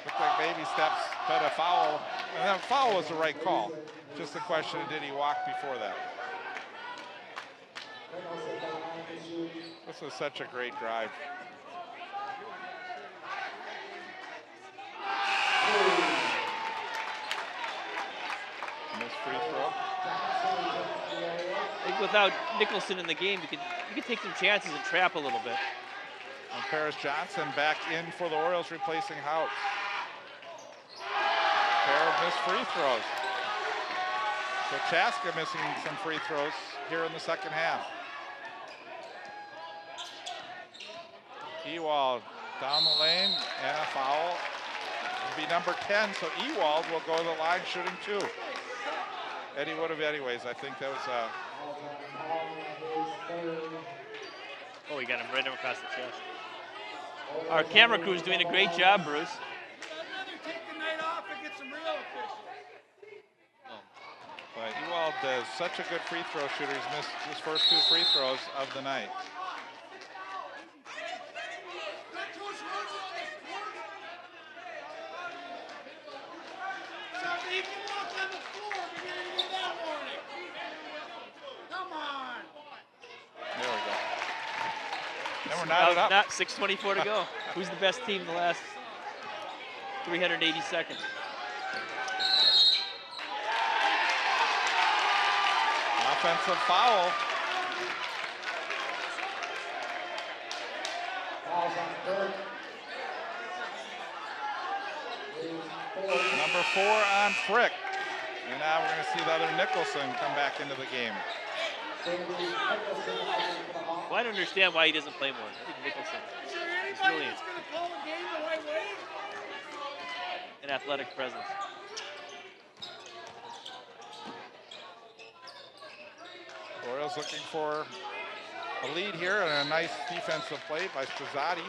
looked like baby steps, but a foul. And that foul was the right call. Just the question of did he walk before that? This was such a great drive. Missed free throw. I think without Nicholson in the game, you could take some chances and trap a little bit. And Paris Johnson back in for the Orioles, replacing Hout. Pair of missed free throws. So Chaska missing some free throws here in the second half. Ewald down the lane and a foul. It'll be number 10, so Ewald will go to the line shooting 2. Eddie would have anyways. I think that was Oh, he got him right across the chest. Our camera crew is doing a great job, Bruce. I'd rather take the night off and get some real officials. But Ewald is such a good free throw shooter. He's missed his first 2 free throws of the night. So he can walk on the floor beginning of that morning. Come on. There we go. Then we're knotted up. Not 6:24 to go. Who's the best team in the last 380 seconds? Offensive foul. Number 4 on Frick. And now we're going to see the other Nicholson come back into the game. Well, I don't understand why he doesn't play more. I think Nicholson Is there is anybody really that's going to call the game the right way? an athletic presence. Orioles looking for a lead here and a nice defensive play by Strazzati.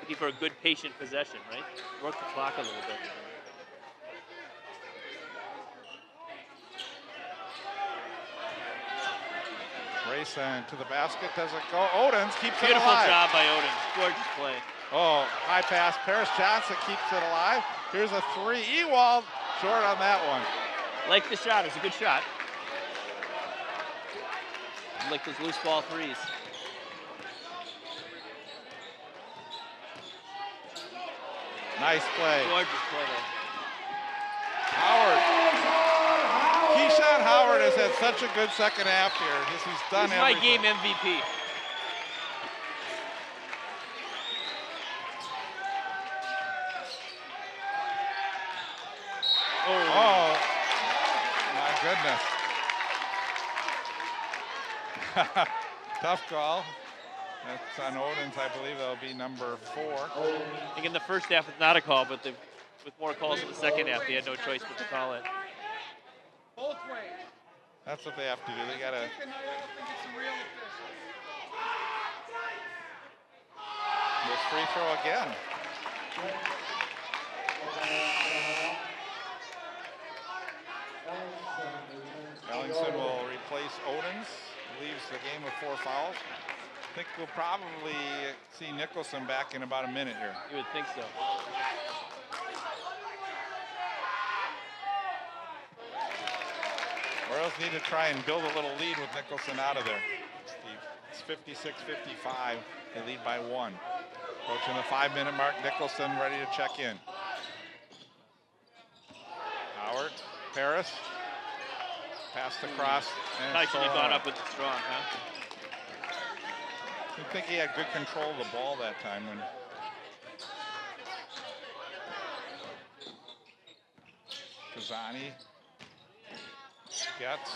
Looking for a good patient possession, right? Work the clock a little bit. Race to the basket, doesn't go. Odens keeps it Beautiful alive. job by Odens. Gorgeous play. Oh, high pass. Paris Johnson keeps it alive. Here's a 3. Ewald short on that one. Like the shot. It's a good shot. I like those loose ball threes. Nice play. Gorgeous play. Howard. Keyshawn Howard has had such a good second half here. He's done He's my everything. game MVP. Oh, my goodness. Tough call. That's on Odens, I believe that'll be number 4. I think in the first half it's not a call, but with more calls in the second half, they had no choice but to call it. Both ways. That's what they have to do. They got to. Take the night off and get some real officials. This free throw again. Ellingson will replace Odens. Leaves the game with 4 fouls. I think we'll probably see Nicholson back in about a minute here. You would think so. Orioles need to try and build a little lead with Nicholson out of there. Steve, it's 56-55. They lead by 1. Approaching the 5-minute mark. Nicholson ready to check in. Howard, Paris. Passed across. And Probably should have gone up with the strong, huh? I think he had good control of the ball that time when. Kazani gets.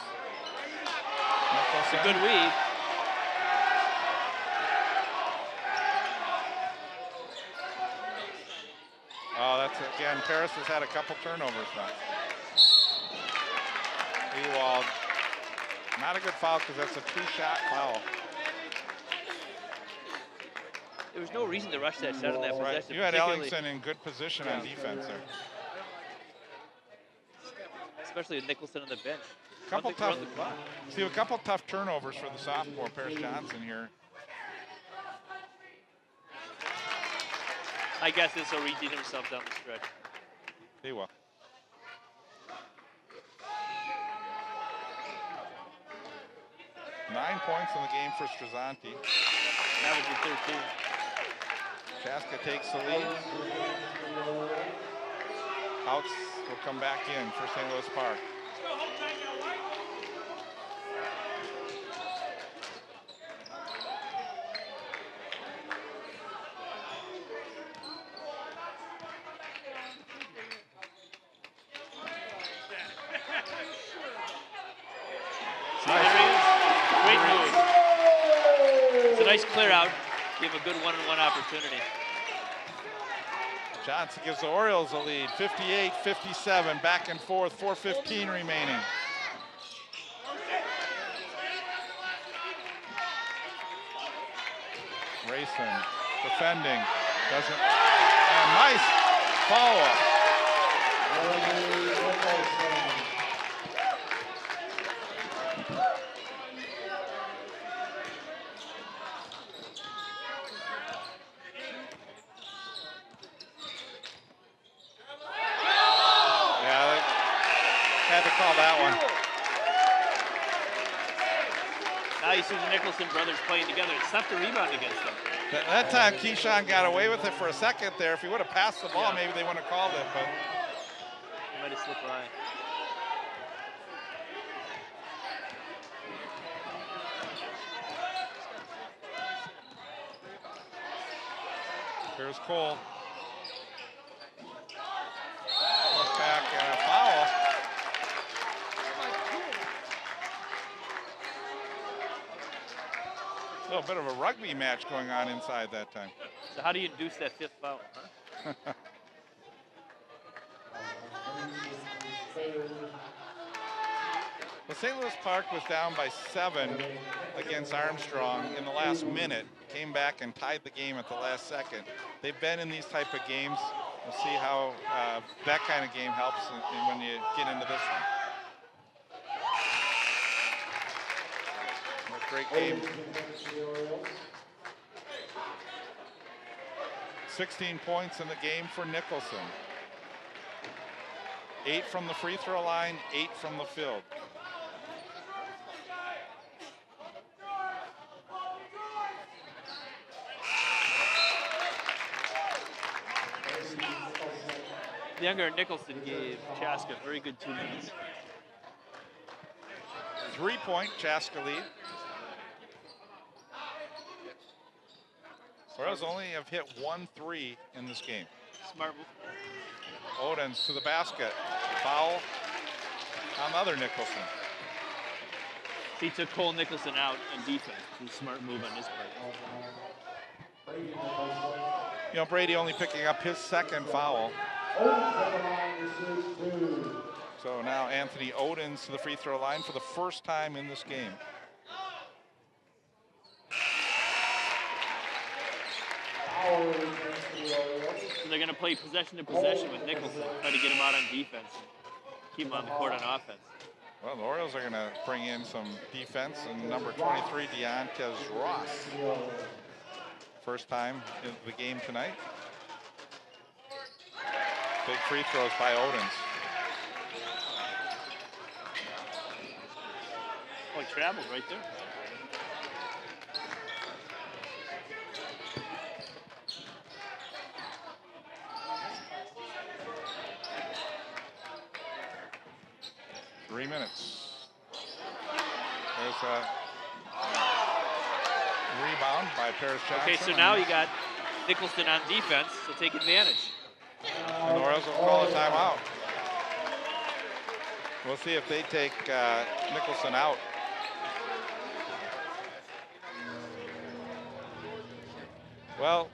It's a good weave. Oh, that's again. Paris has had a couple turnovers now. Ewald. Not a good foul because that's a 2-shot foul. There was no reason to rush that shot on that possession. You had particularly- Ellingson in good position on defense there. especially with Nicholson on the bench. Couple Run tough, the clock. see a couple tough turnovers for the sophomore Paris Johnson here. I guess this will redeem himself down the stretch. He will. Nine points in the game for Strazzanti. Averaging 13. Chaska takes the lead. Outs will come back in for St. Louis Park. Great move. It's a nice clear out. Give him a good one-on-one opportunity. Johnson gives the Orioles a lead, 58-57, back and forth, 4:15 remaining. Racing, defending, doesn't, and nice follow-up. Had to call that one. Now you see the Nicholson brothers playing together. It's tough to rebound against them. That time Keyshawn got away with it for a second there. If he would have passed the ball, maybe they wouldn't have called it, but He might have slipped by. here's Cole. Push back and a foul. A little bit of a rugby match going on inside that time. So how do you induce that fifth foul, huh? Well, St. Louis Park was down by 7 against Armstrong in the last minute, came back and tied the game at the last second. They've been in these type of games. We'll see how that kind of game helps when you get into this one. A great game. 16 points in the game for Nicholson. 8 from the free throw line, 8 from the field. The younger Nicholson gave Chaska a very good 2 minutes. 3-point Chaska lead. Orioles only have hit 1 3 in this game. Smart move. Odens to the basket. Foul on the other Nicholson. He took Cole Nicholson out on defense. It's a smart move on his part. You know, Brady only picking up his second foul. So now Anthony Odens to the free throw line for the first time in this game. So they're going to play possession to possession with Nicholson, try to get him out on defense, keep him on the court on offense. Well, the Orioles are going to bring in some defense, and number 23, Deontez Ross. First time in the game tonight. Big free throws by Odens. Oh, he traveled right there. Minutes. There's a rebound by Paris Johnson. Okay, so now you got Nicholson on defense, so take advantage. And the Orioles will call a timeout. We'll see if they take Nicholson out. Well,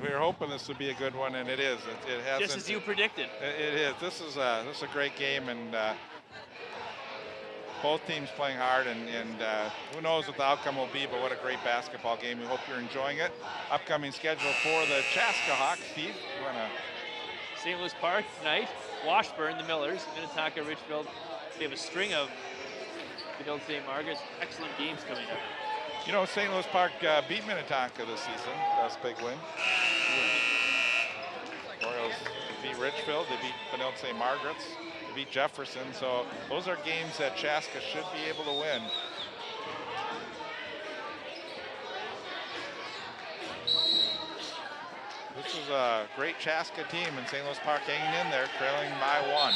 we were hoping this would be a good one, and it is. It hasn't. Just as you predicted. It is. This is a great game, and both teams playing hard, and who knows what the outcome will be, but what a great basketball game. We hope you're enjoying it. Upcoming schedule for the Chaska Hawks. Steve, you want to? St. Louis Park tonight, Washburn, the Millers, Minnetonka, Richfield. They have a string of Benilde St. Margaret's excellent games coming up. You know, St. Louis Park beat Minnetonka this season. That's a big win. Orioles beat Richfield. They beat Benilde St. Margaret's. They beat Jefferson. So those are games that Chaska should be able to win. This is a great Chaska team, and St. Louis Park hanging in there, trailing by 1.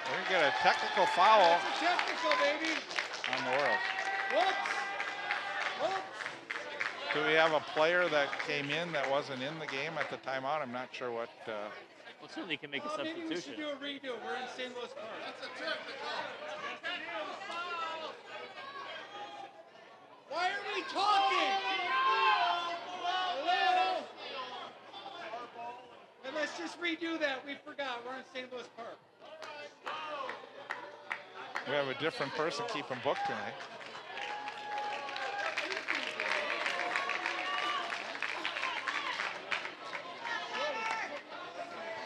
We're gonna get a technical foul. That's a technical, baby. On the Orioles. Whoops. Whoops. Do we have a player that came in that wasn't in the game at the timeout? I'm not sure what. Well, certainly can make a Maybe we should substitution. do a redo. We're in St. Louis Park. That's a technical. Why are we talking? Hello? And let's just redo that. We forgot. We're in St. Louis Park. We have a different person keeping book tonight.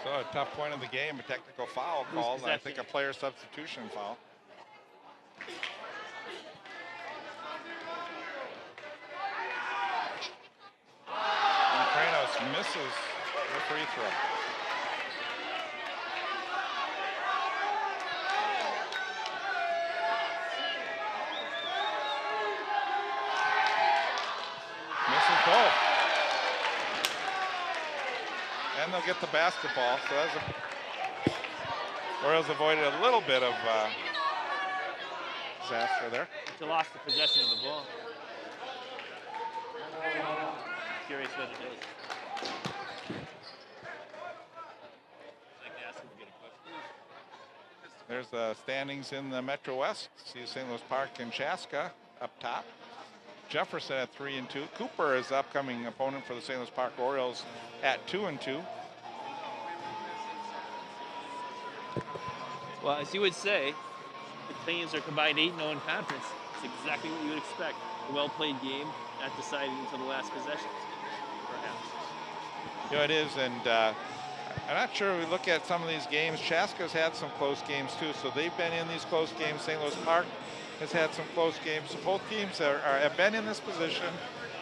So a tough point of the game, a technical foul called, and I think a player substitution foul. And Kranos misses the free throw. Misses both. And they'll get the basketball. So that's Orioles avoided a little bit of disaster there. They lost the possession of the ball. Curious what it is. There's the standings in the Metro West. See St. Louis Park and Chaska up top. Jefferson at 3-2. Cooper is the upcoming opponent for the St. Louis Park Orioles at 2-2. Well, as you would say, the Canadians are combined 8-0 in conference. It's exactly what you would expect. A well-played game, not decided until the last possession, perhaps. You know, it is, and I'm not sure we look at some of these games. Chaska's had some close games too, so they've been in these close games. St. Louis Park has had some close games. So both teams have been in this position,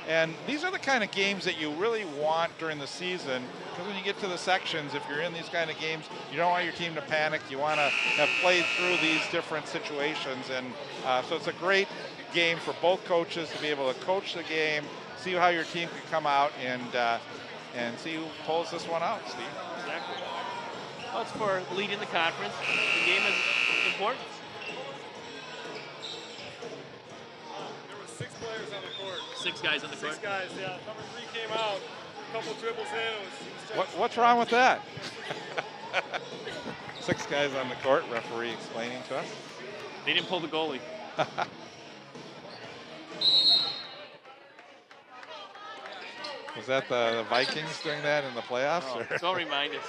and these are the kind of games that you really want during the season, because when you get to the sections, if you're in these kind of games, you don't want your team to panic. You want to have played through these different situations, and so it's a great game for both coaches to be able to coach the game, see how your team can come out, and see who pulls this one out, Steve. Exactly. Well, it's for leading the conference. The game is important. There were 6 players on the court. 6 guys on the court. 6 guys, yeah. Number 3 came out. A couple dribbles in. What's wrong with that? 6 guys on the court, referee explaining to us. They didn't pull the goalie. Was that the Vikings doing that in the playoffs? Oh, don't remind us.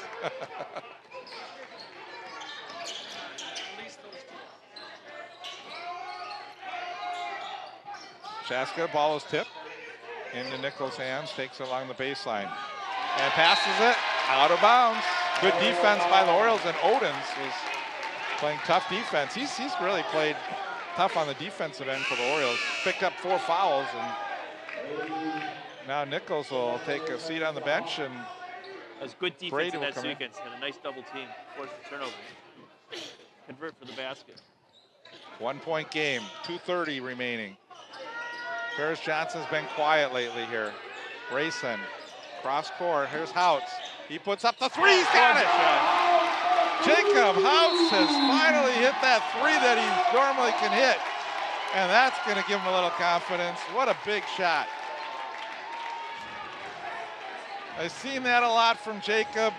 Chaska, ball is tipped into Nichols' hands, takes it along the baseline, and passes it out of bounds. Good defense by the Orioles, and Odens was playing tough defense. He's really played tough on the defensive end for the Orioles. Picked up 4 fouls, and now Nichols will take a seat on the bench, and that was good defense Brady in that will come in. sequence. Had a nice double team. Forced the turnover. Convert for the basket. 1-point game, 2:30 remaining. Paris Johnson's been quiet lately here. Rayson, cross court, here's Houts. He puts up the 3, he's got it! Jacob Houts has finally hit that 3 that he normally can hit. And that's gonna give him a little confidence. What a big shot. I've seen that a lot from Jacob.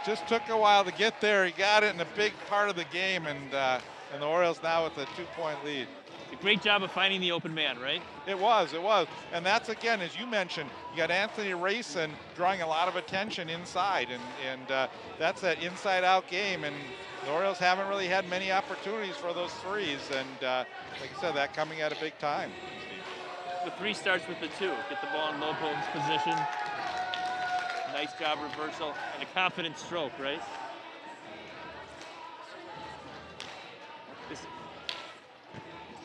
Just took a while to get there. He got it in a big part of the game, and the Orioles now with a 2-point lead. A great job of finding the open man, right? It was. And that's, again, as you mentioned, you got Anthony Rayson drawing a lot of attention inside, and that's that inside-out game, and The Orioles haven't really had many opportunities for those threes, and like I said, that coming at a big time. The 3 starts with the 2. Get the ball in low post position. Nice job reversal and a confident stroke, right?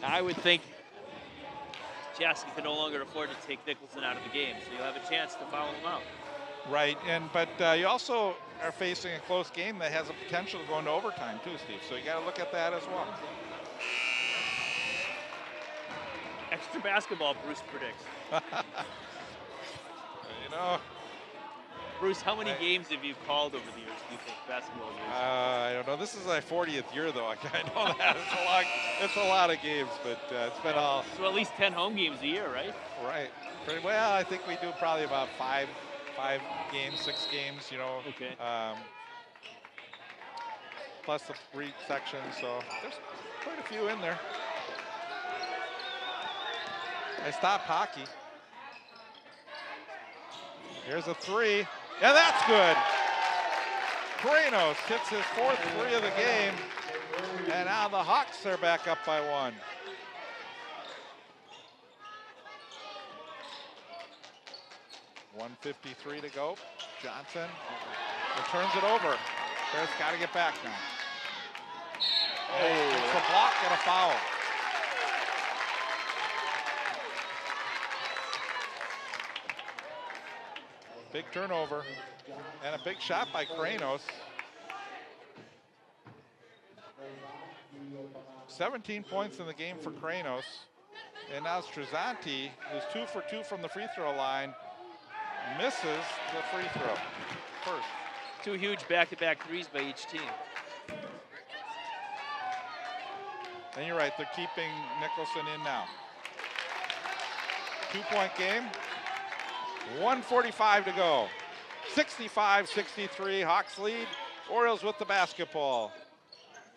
I would think Chaska can no longer afford to take Nicholson out of the game, so you'll have a chance to foul him out. Right, but you also are facing a close game that has a potential to go into overtime too, Steve. So you got to look at that as well. Extra basketball, Bruce predicts. You know, Bruce, how many games have you called over the years, do you think, basketball years? I don't know. This is my 40th year, though. I know that. It's a lot of games, but it's been all... So at least 10 home games a year, right? Right. Pretty well. I think we do probably about five games, 6 games, you know. Okay. Plus the 3 sections, so there's quite a few in there. I stopped hockey. Here's a 3. Yeah, that's good. Kranos hits his 4th 3 of the game. And now the Hawks are back up by 1. .153 to go. Johnson turns it over. Bears got to get back now. Oh, it's a block and a foul. Big turnover and a big shot by Kranos. 17 points in the game for Kranos. And now Strazanti, who's 2 for 2 from the free throw line, misses the free throw first. 2 huge back-to-back threes by each team. And you're right, they're keeping Nicholson in now. 2-point game. 1:45 to go. 65-63, Hawks lead. Orioles with the basketball.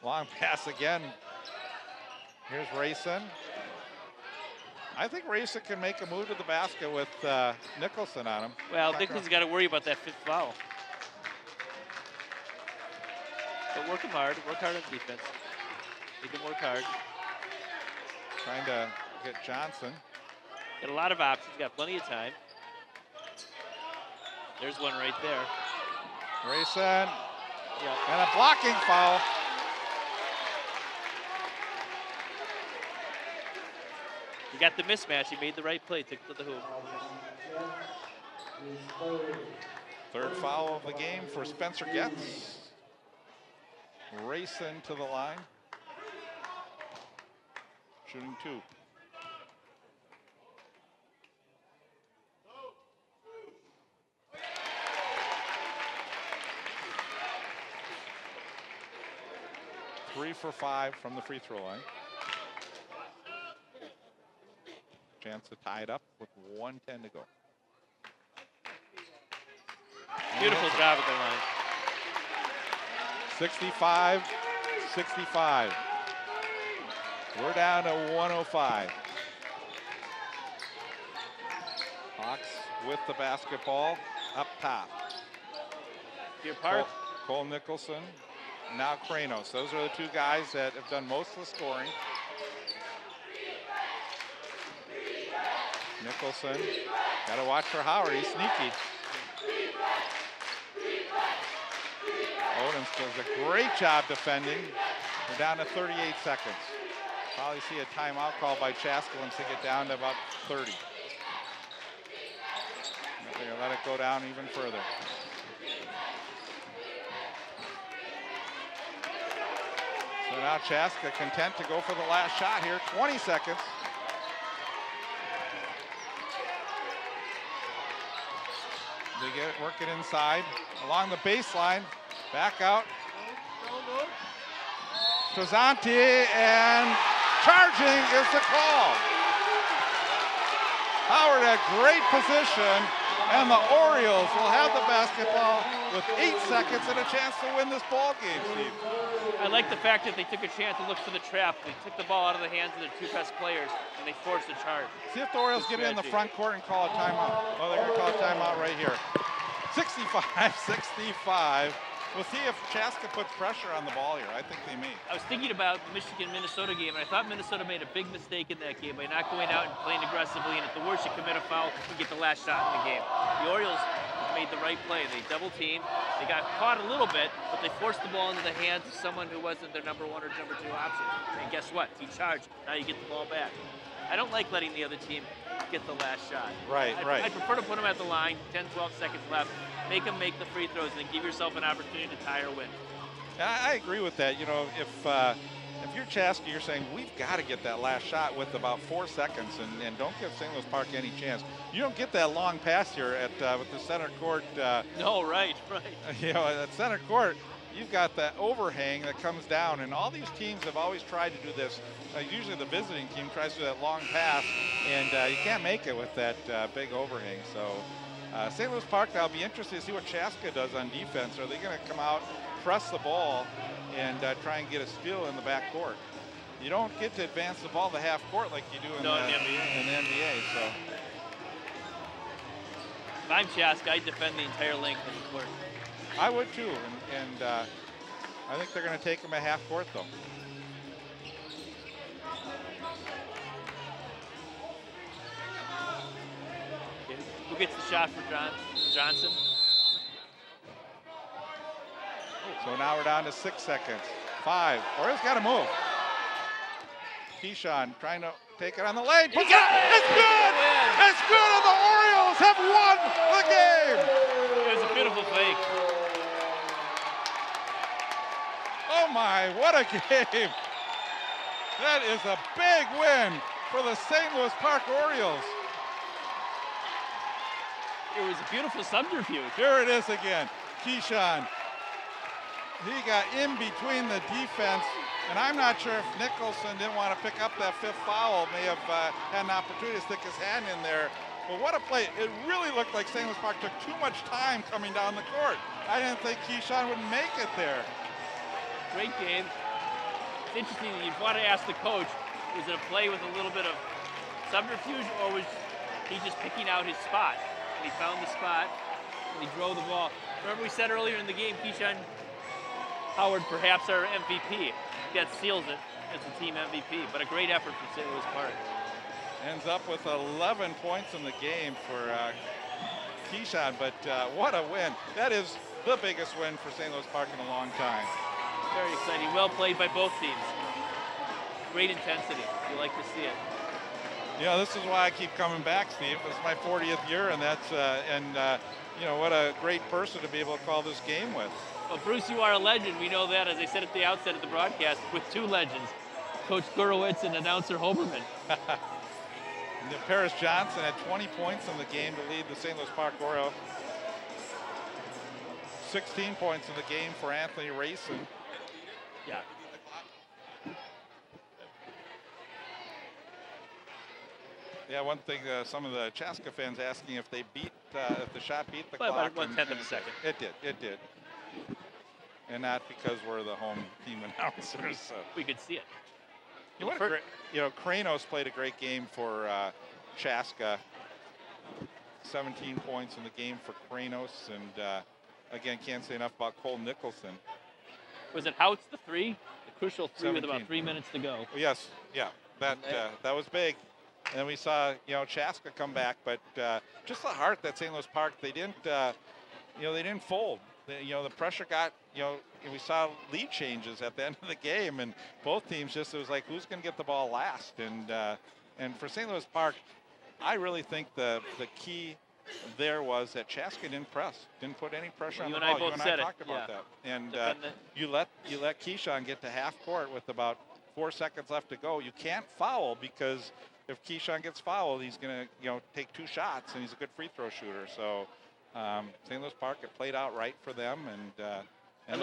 Long pass again. Here's Rayson. I think Rayson can make a move to the basket with Nicholson on him. Well, Nicholson's got to worry about that 5th foul. But work him hard. Work hard on defense. Make him work hard. Trying to get Johnson. Got a lot of options. Got plenty of time. There's one right there. Rayson. Yep. And a blocking foul. He got the mismatch. He made the right play. Took it to the hoop. 3rd foul of the game for Spencer Getz. Rayson to the line. Shooting 2. Three for 5 from the free throw line. Chance to tie it up with 1:10 to go. Beautiful job at the line. 65-65. We're down to 105. Hawks with the basketball up top. Here, Park. Cole Nicholson, now Kranos. Those are the 2 guys that have done most of the scoring. Nicholson, got to watch for Howard. He's sneaky. Odom does a great job defending. We're down to 38 seconds. Probably see a timeout call by Chaska once they get down to about 30. They're going to let it go down even further. So now Chaska content to go for the last shot here. 20 seconds. They get it, work it inside, along the baseline, back out. Strazanti, and charging is the call. Howard had great position, and the Orioles will have the basketball with 8 seconds and a chance to win this ball game, Steve. I like the fact that they took a chance to look for the trap. They took the ball out of the hands of their 2 best players, and they forced a charge. See if the Orioles get in the front court and call a timeout. Oh, they're going to call a timeout right here. 65-65. We'll see if Chaska puts pressure on the ball here. I think they may. I was thinking about the Michigan-Minnesota game, and I thought Minnesota made a big mistake in that game by not going out and playing aggressively, and at the worst, you commit a foul and get the last shot in the game. The Orioles made the right play. They double-teamed. They got caught a little bit, but they forced the ball into the hands of someone who wasn't their number 1 or number 2 option. And guess what? He charged. Now you get the ball back. I don't like letting the other team get the last shot. Right. I prefer to put them at the line, 10, 12 seconds left, make them make the free throws, and then give yourself an opportunity to tie or win. I agree with that. You know, if you're Chaska, you're saying we've got to get that last shot with about 4 seconds, and don't give St. Louis Park any chance. You don't get that long pass here at with the center court. No, right. You know, at center court, you've got that overhang that comes down, and all these teams have always tried to do this. Usually the visiting team tries to do that long pass, and you can't make it with that big overhang. So St. Louis Park, I'll be interested to see what Chaska does on defense. Are they going to come out, press the ball, and try and get a steal in the back court? You don't get to advance the ball to half court like you do in the NBA. So if I'm Chaska, I'd defend the entire length of the court. I would too, and I think they're going to take them at half court though. Who gets the shot for Johnson? So now we're down to 6 seconds. 5. Orioles got to move. Keyshawn trying to take it on the lane. It's good! It's good, and the Orioles have won the game! It was a beautiful fake. Oh my, what a game! That is a big win for the St. Louis Park Orioles. It was a beautiful subterfuge. Here it is again. Keyshawn. He got in between the defense, and I'm not sure if Nicholson didn't want to pick up that 5th foul, may have had an opportunity to stick his hand in there. But what a play. It really looked like St. Louis Park took too much time coming down the court. I didn't think Keyshawn would make it there. Great game. It's interesting that you'd want to ask the coach, was it a play with a little bit of subterfuge, or was he just picking out his spot? And he found the spot, and he drove the ball. Remember we said earlier in the game, Keyshawn Howard, perhaps our MVP. That seals it as the team MVP, but a great effort from St. Louis Park. Ends up with 11 points in the game for Keyshawn, but what a win. That is the biggest win for St. Louis Park in a long time. Very exciting. Well played by both teams. Great intensity. You like to see it. Yeah, this is why I keep coming back, Steve. This is my 40th year, and that's you know, what a great person to be able to call this game with. Well, Bruce, you are a legend. We know that, as I said at the outset of the broadcast, with 2 legends, Coach Gurewitz and announcer Hoberman. Paris Johnson had 20 points in the game to lead the St. Louis Park Orioles. 16 points in the game for Anthony Rayson. Yeah. Yeah, one thing, some of the Chaska fans asking if they beat, if the shot beat the clock. About 1/10 of a second. It did. And not because we're the home team announcers. So. We could see it. You know, Kranos played a great game for Chaska. 17 points in the game for Kranos, and again, can't say enough about Cole Nicholson. Was it Houts the 3? The crucial 3 17. with about 3 minutes to go. Yes, yeah, that was big. And then we saw, you know, Chaska come back, but just the heart that St. Louis Park, they didn't, you know, they didn't fold. You know, the pressure got, you know, we saw lead changes at the end of the game, and both teams just, it was like, who's going to get the ball last? And for St. Louis Park, I really think the key there was that Chaska didn't put any pressure on the ball. You and I talked about that. And you let Keyshawn get to half court with about 4 seconds left to go. You can't foul, because if Keyshawn gets fouled, he's going to, you know, take 2 shots, and he's a good free throw shooter. So St. Louis Park, it played out right for them. And I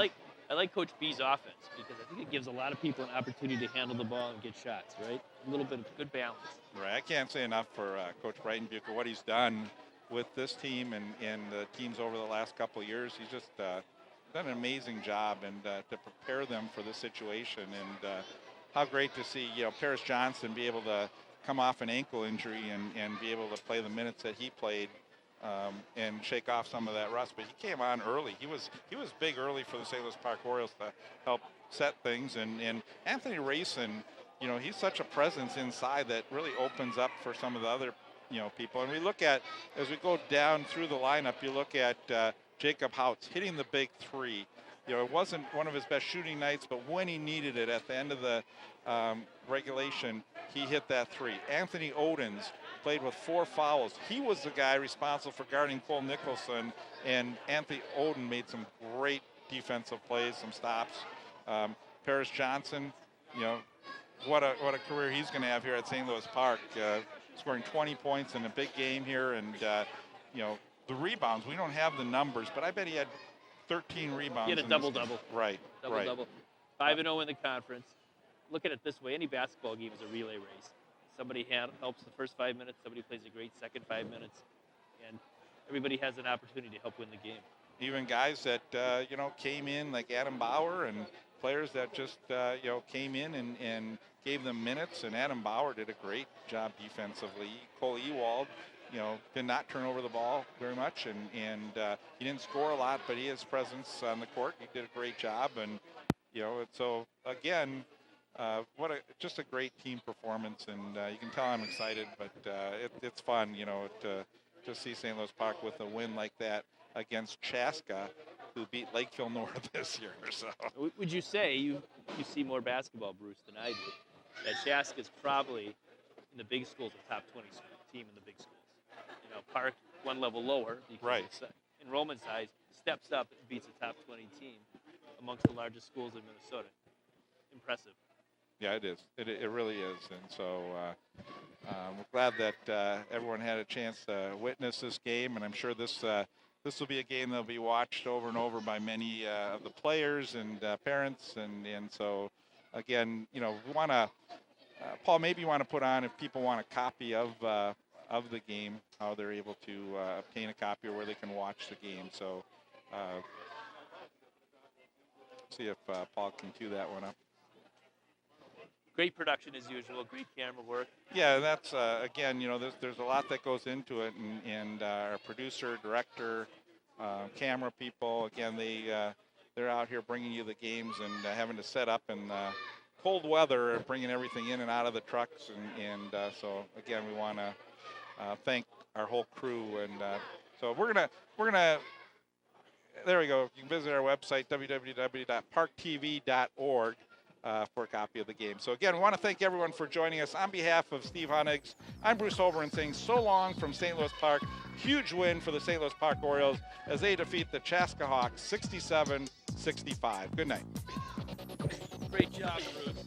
like Coach B's offense, because I think it gives a lot of people an opportunity to handle the ball and get shots, right? A little bit of good balance. Right. I can't say enough for Coach Breitenbucher, what he's done with this team and the teams over the last couple of years. He's just done an amazing job, and to prepare them for this situation. And how great to see, you know, Paris Johnson be able to come off an ankle injury and be able to play the minutes that he played. and shake off some of that rust. But he came on early. He was big early for the St. Louis Park Orioles to help set things. And Anthony Rayson, he's such a presence inside that really opens up for some of the other people. And we look at, as we go down through the lineup, you look at Jacob Houts hitting the big three. It wasn't one of his best shooting nights, but when he needed it at the end of the regulation, he hit that three. Anthony Odens played with 4 fouls. He was the guy responsible for guarding Cole Nicholson, and Anthony Oden made some great defensive plays, some stops. Paris Johnson, what a career he's going to have here at St. Louis Park, scoring 20 points in a big game here. And, the rebounds, we don't have the numbers, but I bet he had 13 rebounds. He had a double-double. Right, Double-double. 5-0 in the conference. Look at it this way. Any basketball game is a relay race. Somebody helps the first 5 minutes. Somebody plays a great second 5 minutes. And everybody has an opportunity to help win the game. Even guys that, came in like Adam Bauer, and players that just, came in and gave them minutes. And Adam Bauer did a great job defensively. Cole Ewald, did not turn over the ball very much, and he didn't score a lot, but he has presence on the court. He did a great job, and so again, just a great team performance, and you can tell I'm excited, but it's fun, to see St. Louis Park with a win like that against Chaska, who beat Lakeville North this year. So would you say you see more basketball, Bruce, than I do? That Chaska is probably in the big schools a top 20 team in the big schools. Park one level lower because right. Enrollment size steps up and beats a top 20 team amongst the largest schools in Minnesota. Impressive. Yeah, it is. It really is. And so we're glad that everyone had a chance to witness this game, and I'm sure this will be a game that'll be watched over and over by many of the players and parents. And so, again, we want to, Paul, maybe you want to put on, if people want a copy of the game, how they're able to obtain a copy or where they can watch the game. So see if Paul can cue that one up. Great production as usual, great camera work. Yeah, that's, again, there's a lot that goes into it, and our producer, director, camera people, again, they're out here bringing you the games and having to set up in cold weather, bringing everything in and out of the trucks, and so, again, we want to thank our whole crew, and so we're gonna there we go. You can visit our website, www.parktv.org, for a copy of the game. So again, we want to thank everyone for joining us. On behalf of Steve Hunnigs, I'm Bruce Holbrook saying so long from St. Louis Park. Huge win for the St. Louis Park Orioles as they defeat the Chaska Hawks 67-65. Good night. Great job, Bruce.